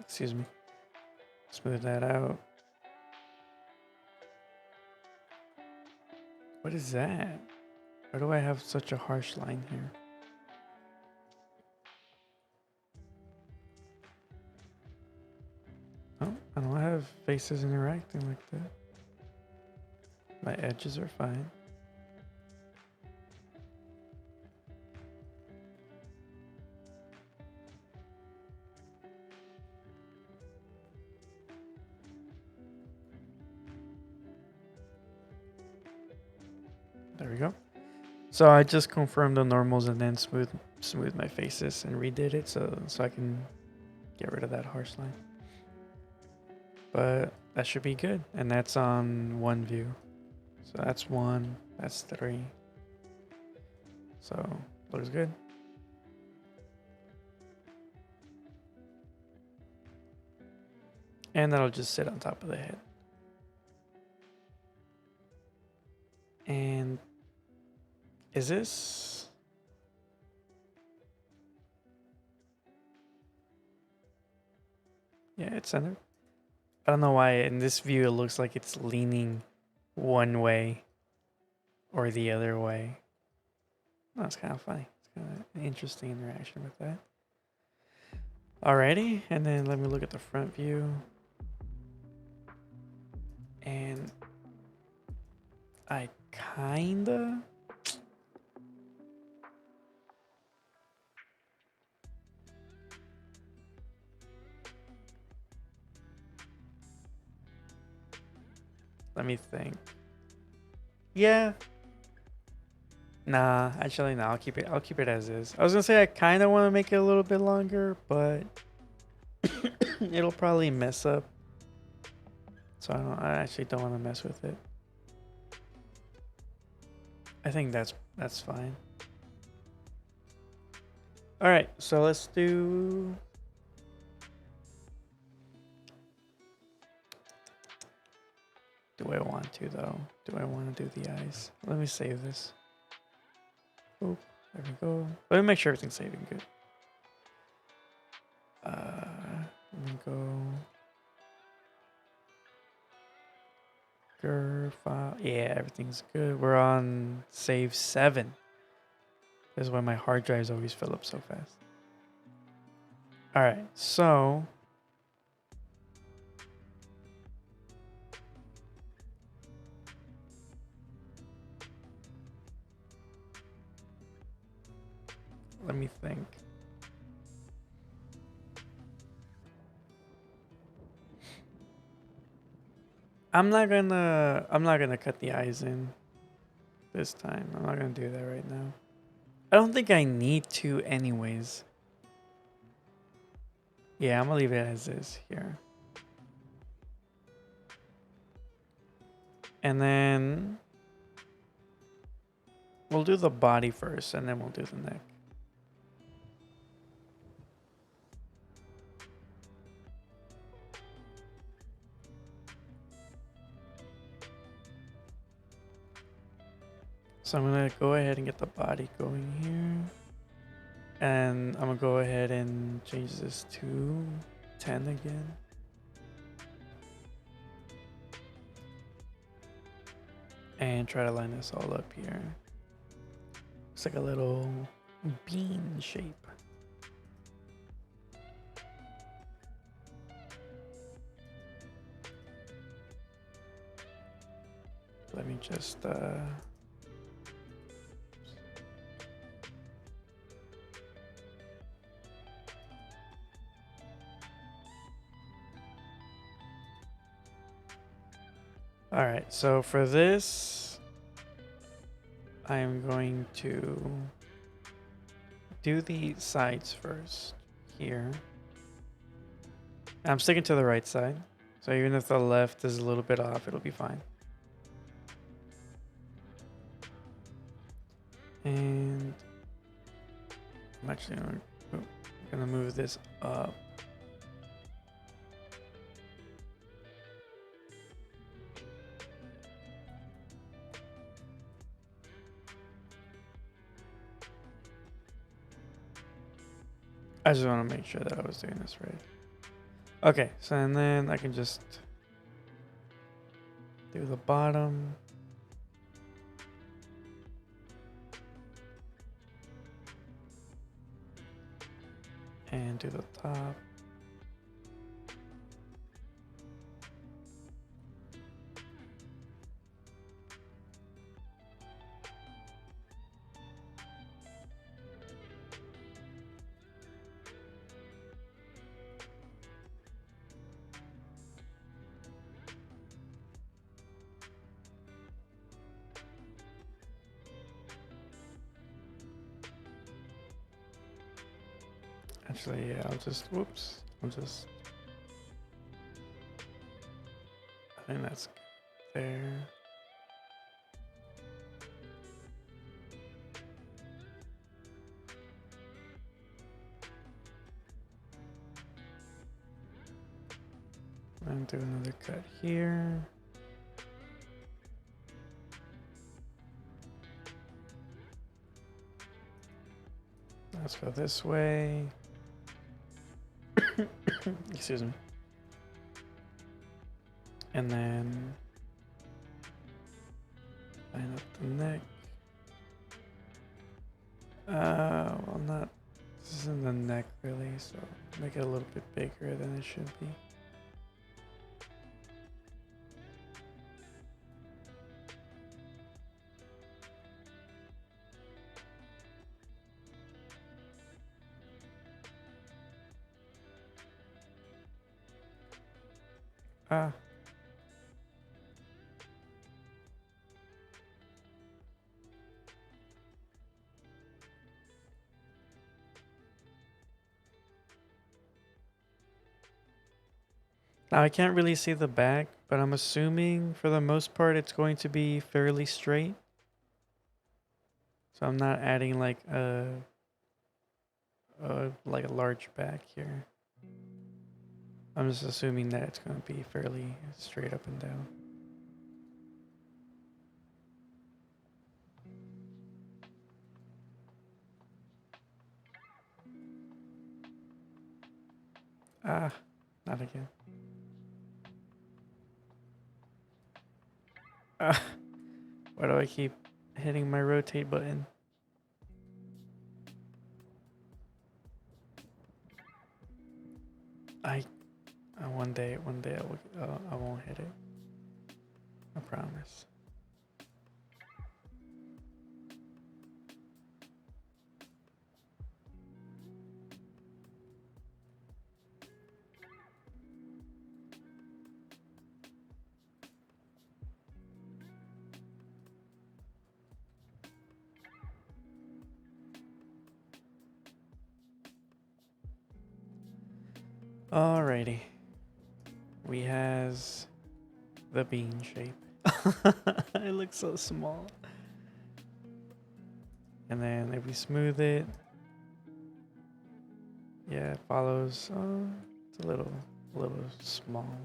Excuse me. Smooth that out. What is that? Why do I have such a harsh line here? Oh, I don't have faces interacting like that. My edges are fine. There we go. So I just confirmed the normals and then smooth my faces and redid it so I can get rid of that harsh line. But that should be good. And that's on one view. So that's 1, that's 3. So looks good. And that'll just sit on top of the head. And is this? Yeah, it's centered. I don't know why in this view it looks like it's leaning one way or the other way. That's kind of funny. It's kind of an interesting interaction with that. Alrighty, and then let me look at the front view. And I kinda... Let me think. Yeah. Nah, actually no, I'll keep it as is. I was gonna say I kinda wanna make it a little bit longer, but it'll probably mess up. So I actually don't want to mess with it. I think that's fine. All right, so let's do. Do I want to though? Do I want to do the eyes? Let me save this. Oh, there we go. Let me make sure everything's saving good. Let me go. GIR file. Yeah, everything's good. We're on save 7. This is why my hard drives always fill up so fast. All right, so let me think. I'm not gonna cut the eyes in this time. I'm not gonna do that right now. I don't think I need to anyways. Yeah, I'm gonna leave it as is here. And then we'll do the body first and then we'll do the neck. So I'm gonna go ahead and get the body going here. And I'm gonna go ahead and change this to 10 again. And try to line this all up here. It's like a little bean shape. Let me just all right, so for this, I am going to do the sides first here. I'm sticking to the right side, so even if the left is a little bit off, it'll be fine. And I'm actually gonna move this up. I just want to make sure that I was doing this right. Okay, so and then I can just do the bottom. And do the top. Actually, yeah, I'll just, whoops. I think that's there. And do another cut here. Let's go this way. Excuse me. And then line up the neck. Well, not. This isn't the neck really, so make it a little bit bigger than it should be. Ah. Now I can't really see the back, but I'm assuming for the most part it's going to be fairly straight. So I'm not adding like a large back here. I'm just assuming that it's going to be fairly straight up and down. Ah, not again. Ah, why do I keep hitting my rotate button? One day I won't hit it. I promise. Alrighty. We has the bean shape. It looks so small. And then if we smooth it, yeah, it follows. It's a little small.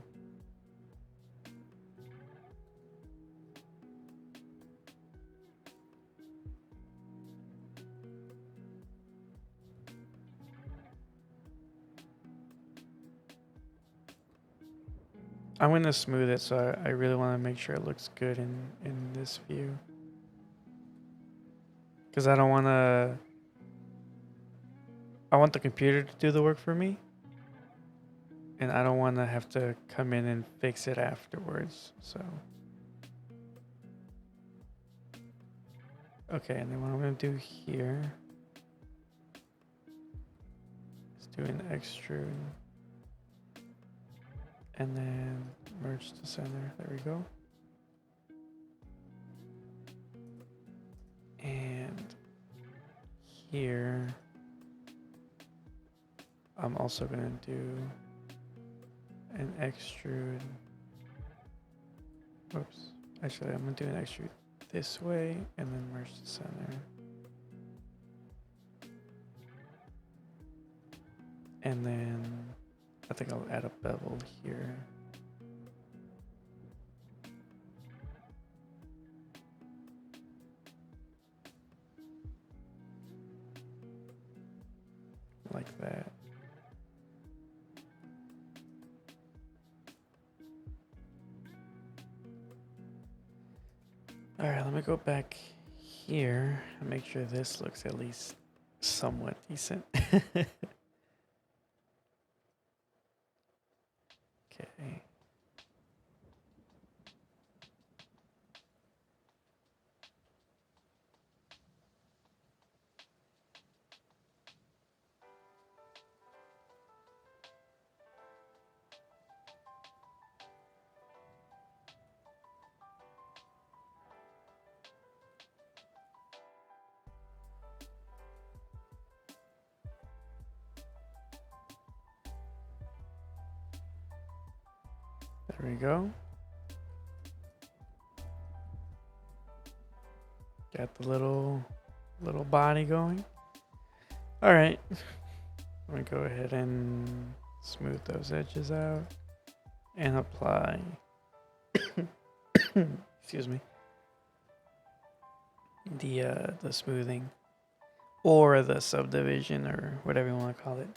I'm gonna smooth it, so I really want to make sure it looks good in this view. Because I don't want to... I want the computer to do the work for me. And I don't want to have to come in and fix it afterwards, so... Okay, and then what I'm going to do here is do an extrude. And then merge to center. There we go. And here, I'm also going to do an extrude. Whoops. Actually, I'm going to do an extrude this way and then merge to center. And then I think I'll add a bevel here. Like that. All right, let me go back here and make sure this looks at least somewhat decent. Okay. There we go. Got the little body going. All right. I'm gonna go ahead and smooth those edges out and apply excuse me, the smoothing or the subdivision or whatever you want to call it.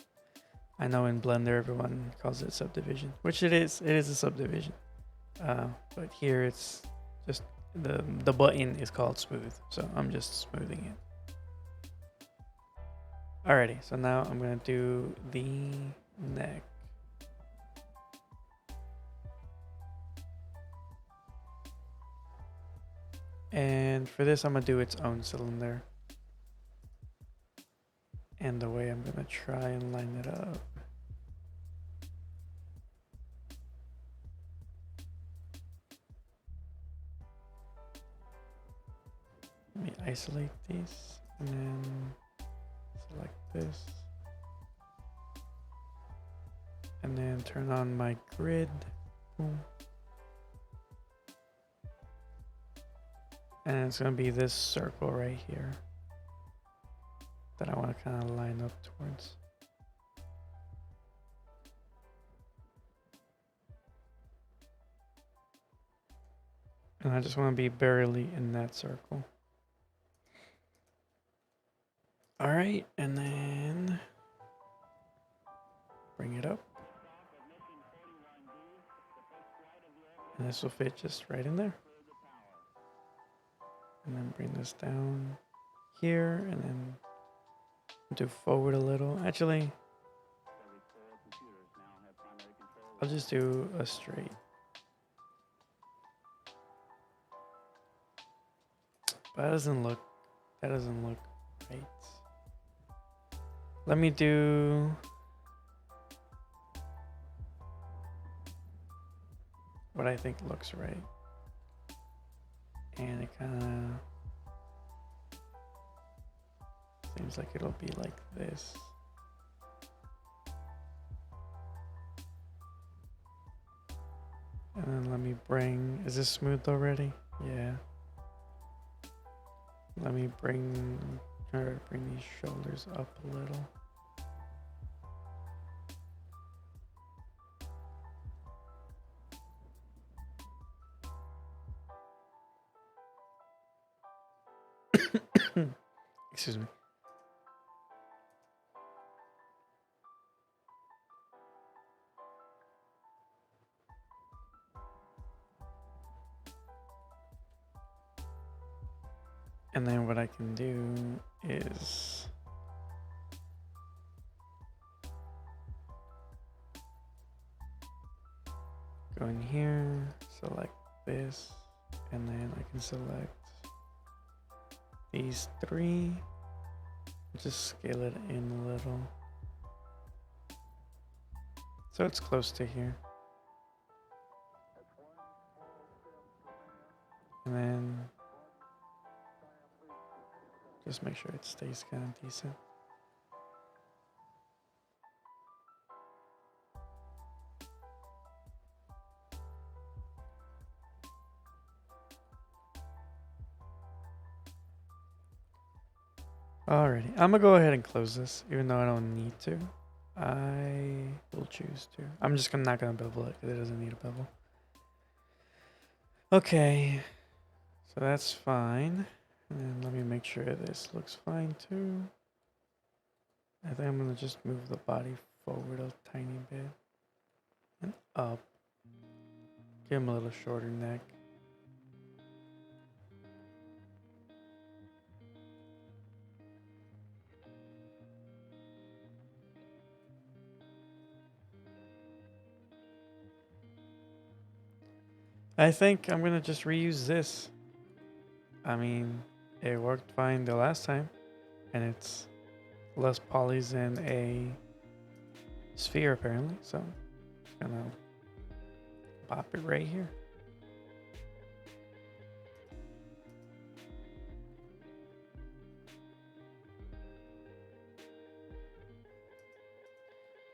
I know in Blender everyone calls it subdivision, which it is. It is a subdivision, but here it's just the button is called smooth, so I'm just smoothing it. Alrighty, so now I'm gonna do the neck. And for this, I'm gonna do its own cylinder. And the way I'm gonna try and line it up. Let me isolate these and then select this. And then turn on my grid. Boom. And it's gonna be this circle right here that I want to kind of line up towards. And I just want to be barely in that circle. All right, and then bring it up. And this will fit just right in there. And then bring this down here and then do forward a little. Actually, I'll just do a straight. But that doesn't look right. Let me do what I think looks right. And it kind of seems like it'll be like this. And then let me bring, is this smooth already? Yeah. Let me try to bring these shoulders up a little. Excuse me. And then what I can do is go in here, select this, and then I can select these three. Just scale it in a little. So it's close to here. And then just make sure it stays kind of decent. Alrighty, I'm gonna go ahead and close this, even though I don't need to. I will choose to. I'm just not gonna bevel it because it doesn't need a bevel. Okay, so that's fine. And then let me make sure this looks fine too. I think I'm gonna just move the body forward a tiny bit and up. Give him a little shorter neck. I think I'm gonna just reuse this. I mean, it worked fine the last time, and it's less polys in a sphere apparently, so I'm gonna pop it right here.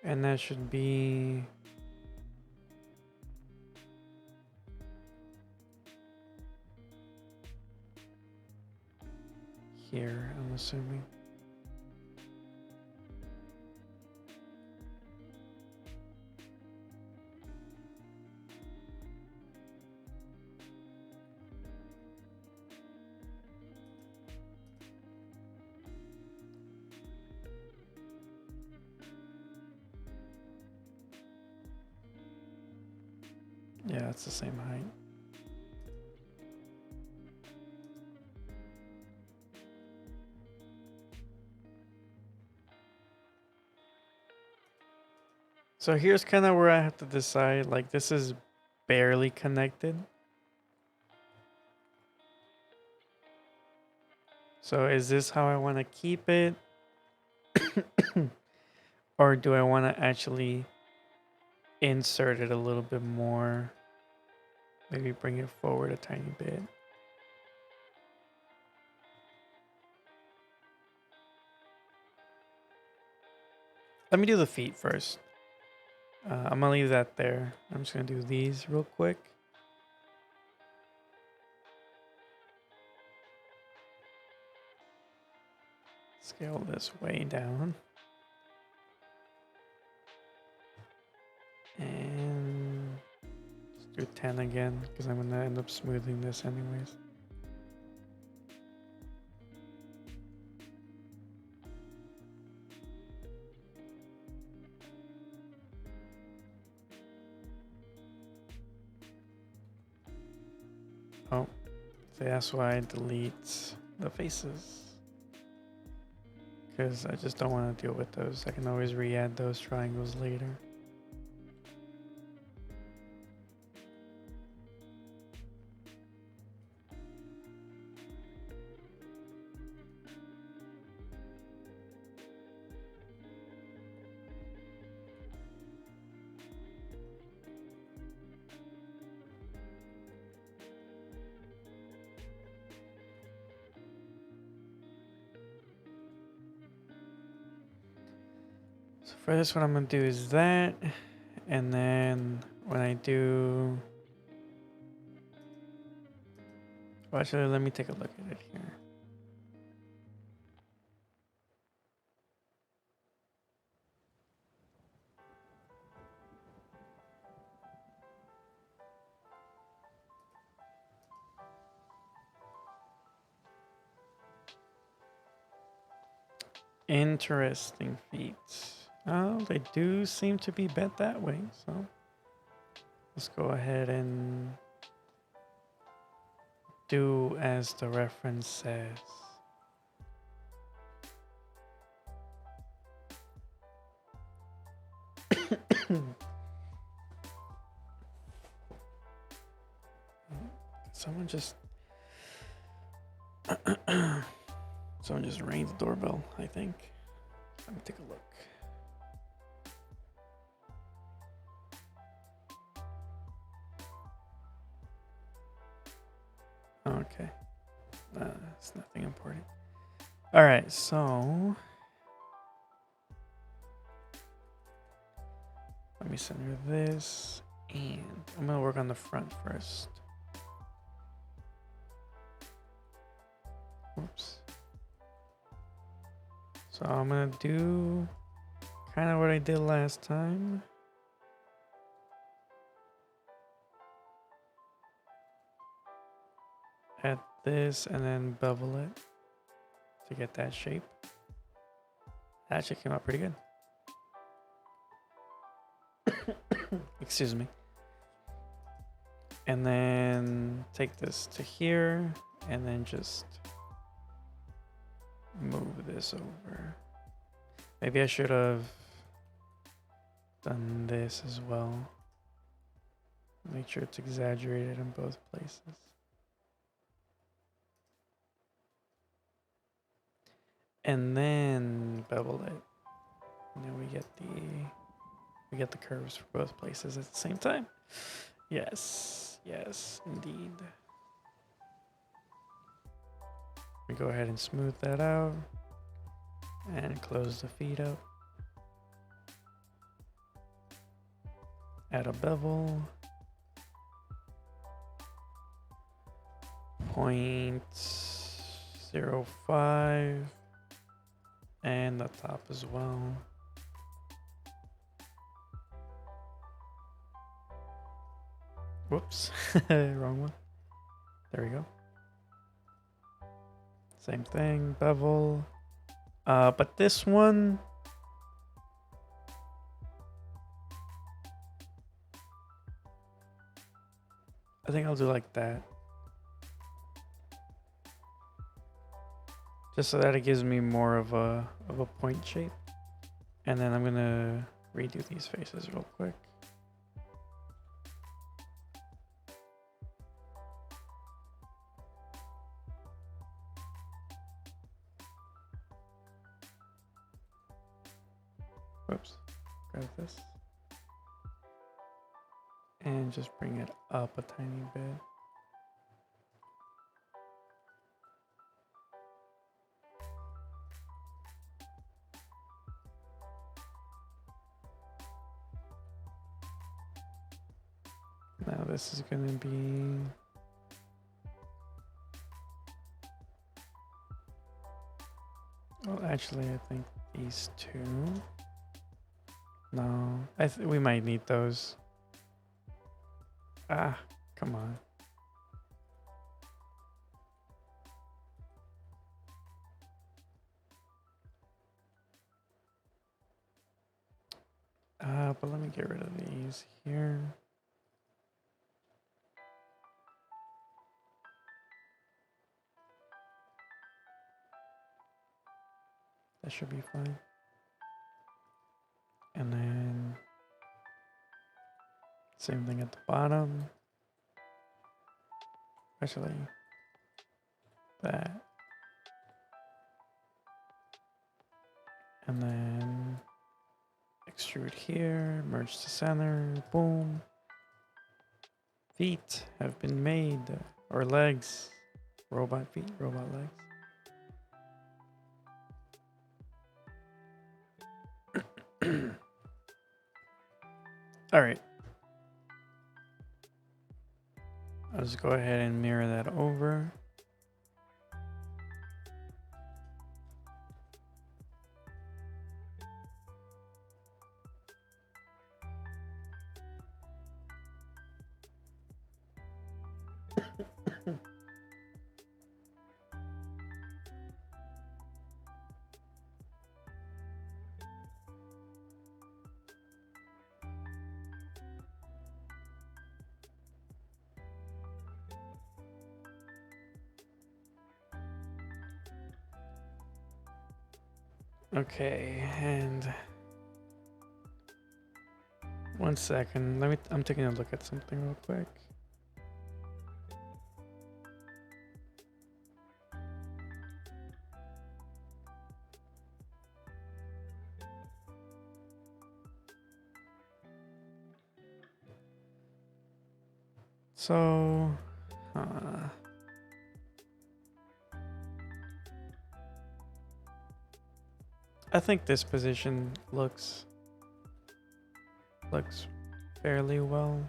And that should be here, I'm assuming. Yeah, it's the same height. So here's kind of where I have to decide, like this is barely connected. So is this how I want to keep it? Or do I want to actually insert it a little bit more? Maybe bring it forward a tiny bit. Let me do the feet first. I'm gonna leave that there. I'm just gonna do these real quick. Scale this way down. And just do 10 again, because I'm gonna end up smoothing this anyways. Oh, so that's why I delete the faces. Because I just don't want to deal with those. I can always re-add those triangles later. So for this one, I'm going to do is that. And then when I do... Well, actually, let me take a look at it here. Interesting feet. Oh, they do seem to be bent that way, so let's go ahead and do as the reference says. Someone just rang the doorbell, I think. Let me take a look. Okay. It's nothing important. All right, so let me center this, and I'm gonna work on the front first. Whoops. So I'm gonna do kind of what I did last time. Add this and then bevel it to get that shape. That actually came out pretty good. Excuse me. And then take this to here and then just move this over. Maybe I should have done this as well. Make sure it's exaggerated in both places. And then bevel it. And then we get the curves for both places at the same time. Yes, yes, indeed. We go ahead and smooth that out and close the feet up. Add a bevel. 0.05 and the top as well. Whoops, wrong one. There we go. Same thing, bevel. But this one, I think I'll do like that. Just so that it gives me more of a point shape. And then I'm gonna redo these faces real quick. Whoops, grab this. And just bring it up a tiny bit. Now this is gonna be well, actually, I think these two. No, we might need those. Ah, come on. But let me get rid of these here. That should be fine. And then same thing at the bottom. Actually, that. And then extrude here, merge to center, boom. Feet have been made, or legs. Robot feet, robot legs. All right. I'll just go ahead and mirror that over. Okay, and 1 second. I'm taking a look at something real quick. So, I think this position looks fairly well.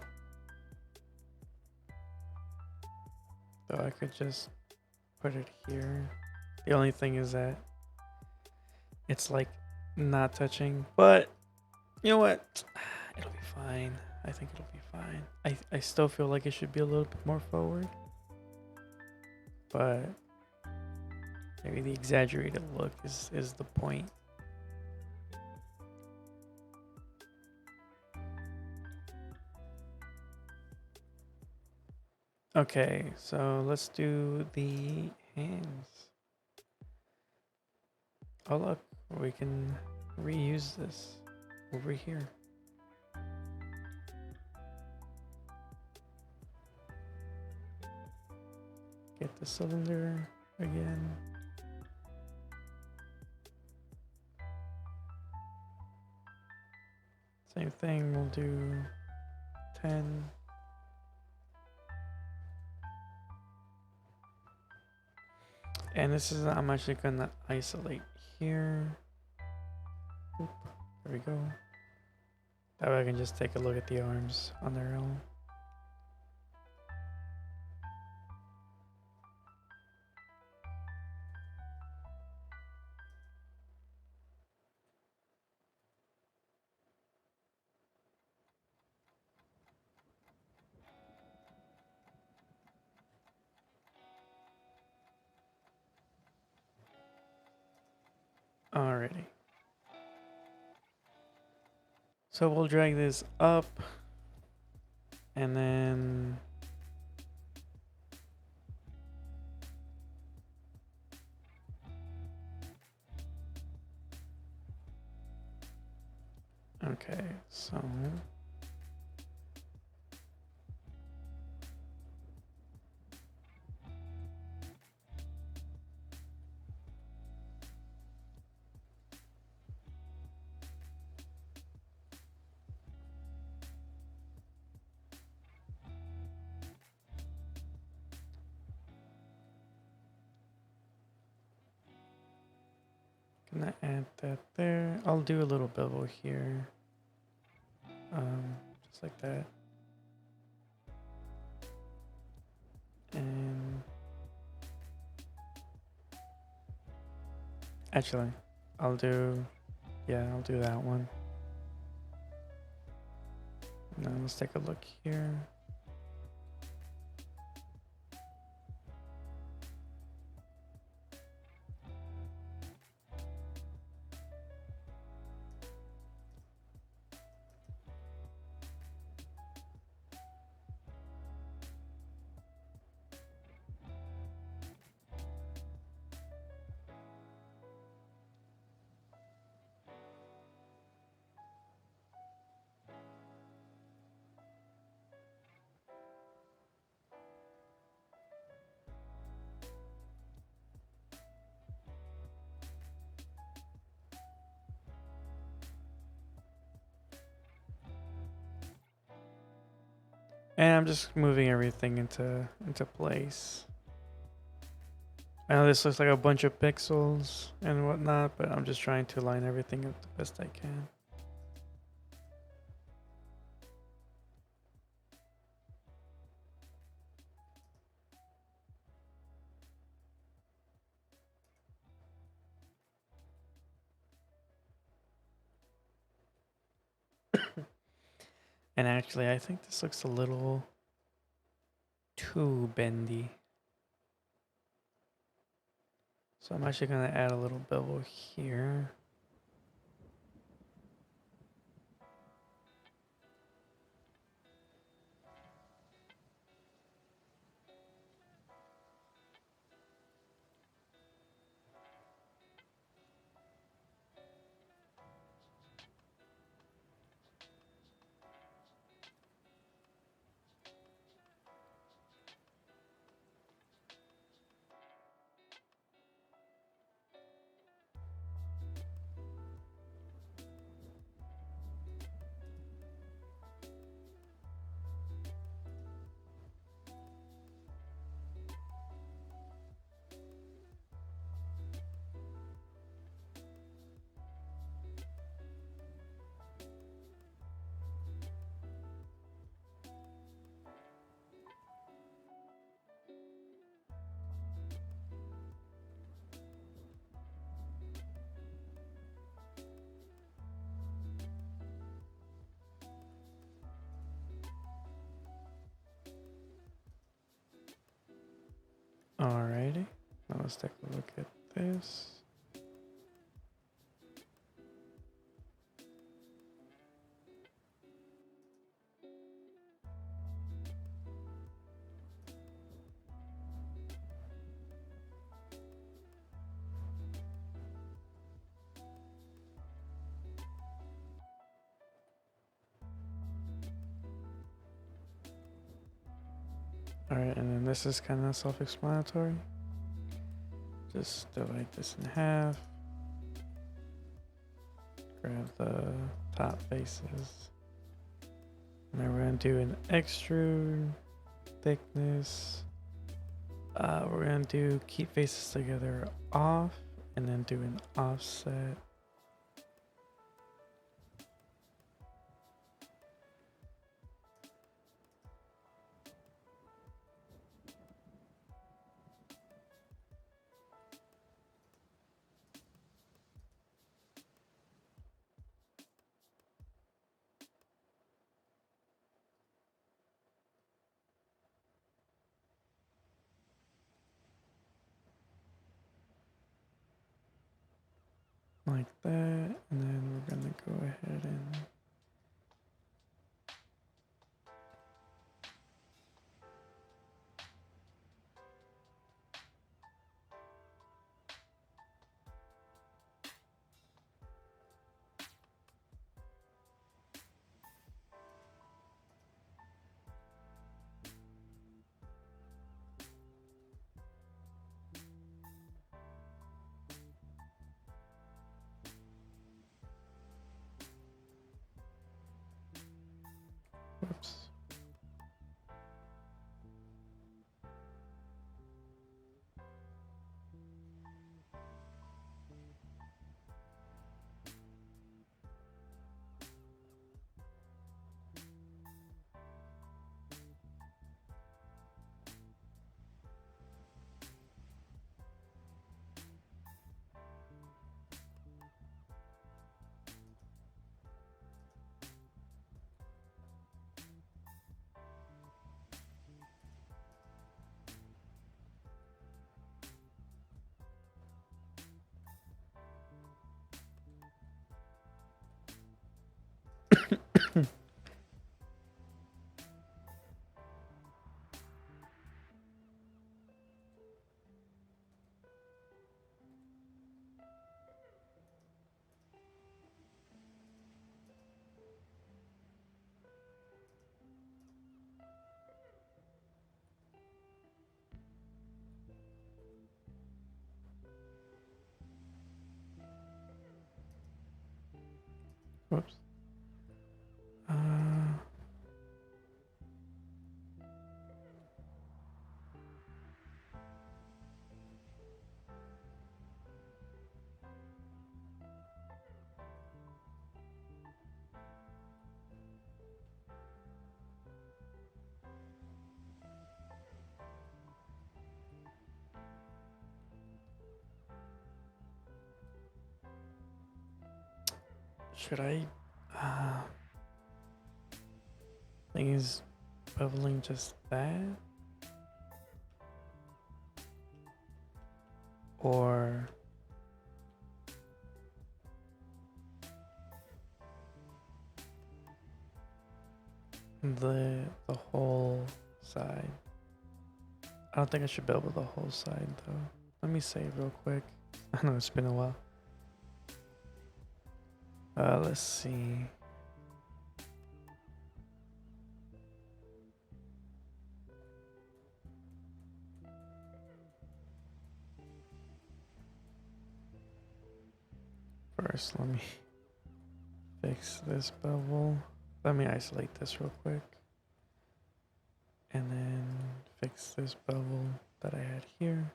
So I could just put it here. The only thing is that it's like not touching, but you know what? It'll be fine. I think it'll be fine. I still feel like it should be a little bit more forward, but maybe the exaggerated look is the point. Okay, so let's do the hands. Oh look, we can reuse this over here. get the cylinder again. Same thing, we'll do 10. And this is, I'm actually gonna isolate here. Oop, there we go. That way I can just take a look at the arms on their own. Alrighty. So we'll drag this up and then okay, so gonna add that there. I'll do a little bevel here. Just like that. And actually, I'll do that one. Now let's take a look here. And I'm just moving everything into place. I know this looks like a bunch of pixels and whatnot, but I'm just trying to line everything up the best I can. And actually, I think this looks a little too bendy. So I'm actually going to add a little bevel here. Alrighty, now let's take a look at this. Alright, and then this is kind of self-explanatory. Just divide this in half. Grab the top faces. And then we're going to do an extrude thickness. We're going to do keep faces together off and then do an offset. Like that, and then we're gonna go ahead and whoops. Whoops. Should I think he's bubbling just that? Or the whole side? I don't think I should bevel the whole side though. Let me save real quick. I know it's been a while. Let's see. First, let me fix this bevel. Let me isolate this real quick. And then fix this bevel that I had here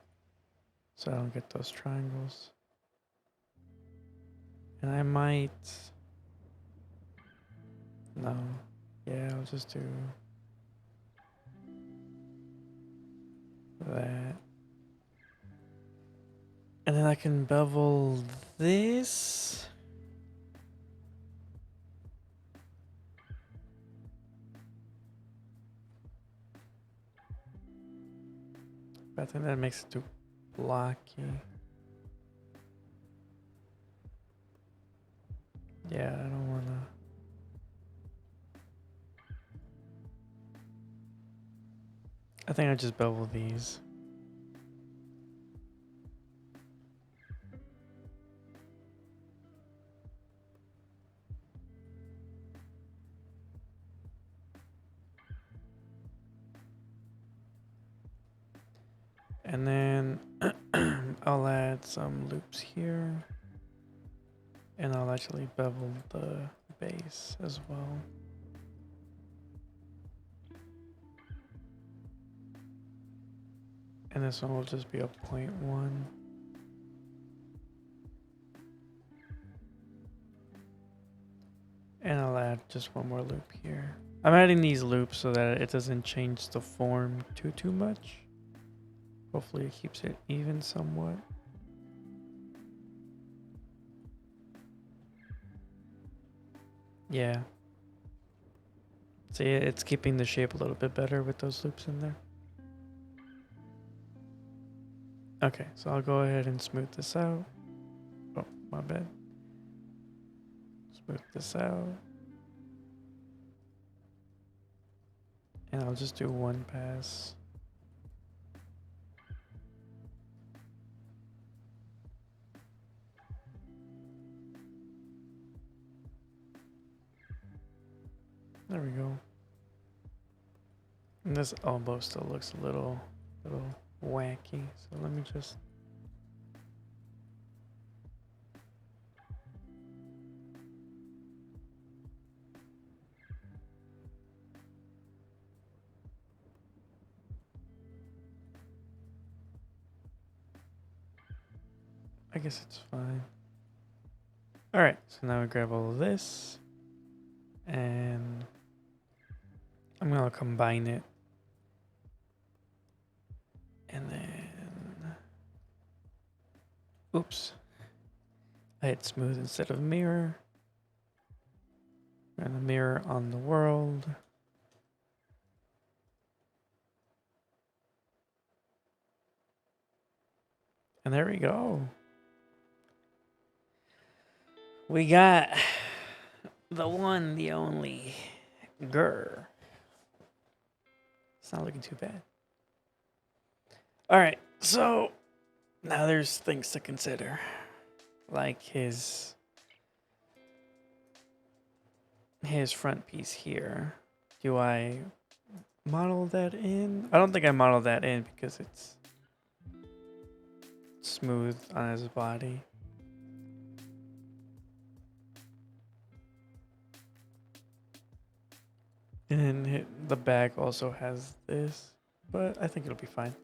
so I don't get those triangles. And I might... No. Yeah, I'll just do that. And then I can bevel this. But I think that makes it too blocky. Yeah, I don't wanna. I think I just bevel these. And then I'll add some loops here. And I'll actually bevel the base as well. And this one will just be a 0.1. And I'll add just one more loop here. I'm adding these loops so that it doesn't change the form too much. Hopefully it keeps it even somewhat. Yeah. See, it's keeping the shape a little bit better with those loops in there. Okay, so I'll go ahead and smooth this out. Oh, my bad. Smooth this out. And I'll just do one pass. There we go. And this elbow still looks a little wacky. So let me just... I guess it's fine. All right, so now we grab all of this and I'm gonna combine it. And then, oops, I hit smooth instead of mirror. And the mirror on the world. And there we go. We got the one, the only GIR. It's not looking too bad. All right, so now there's things to consider, like his front piece here. Do I model that in? I don't think I modeled that in because it's smooth on his body. And then the back also has this, but I think it'll be fine.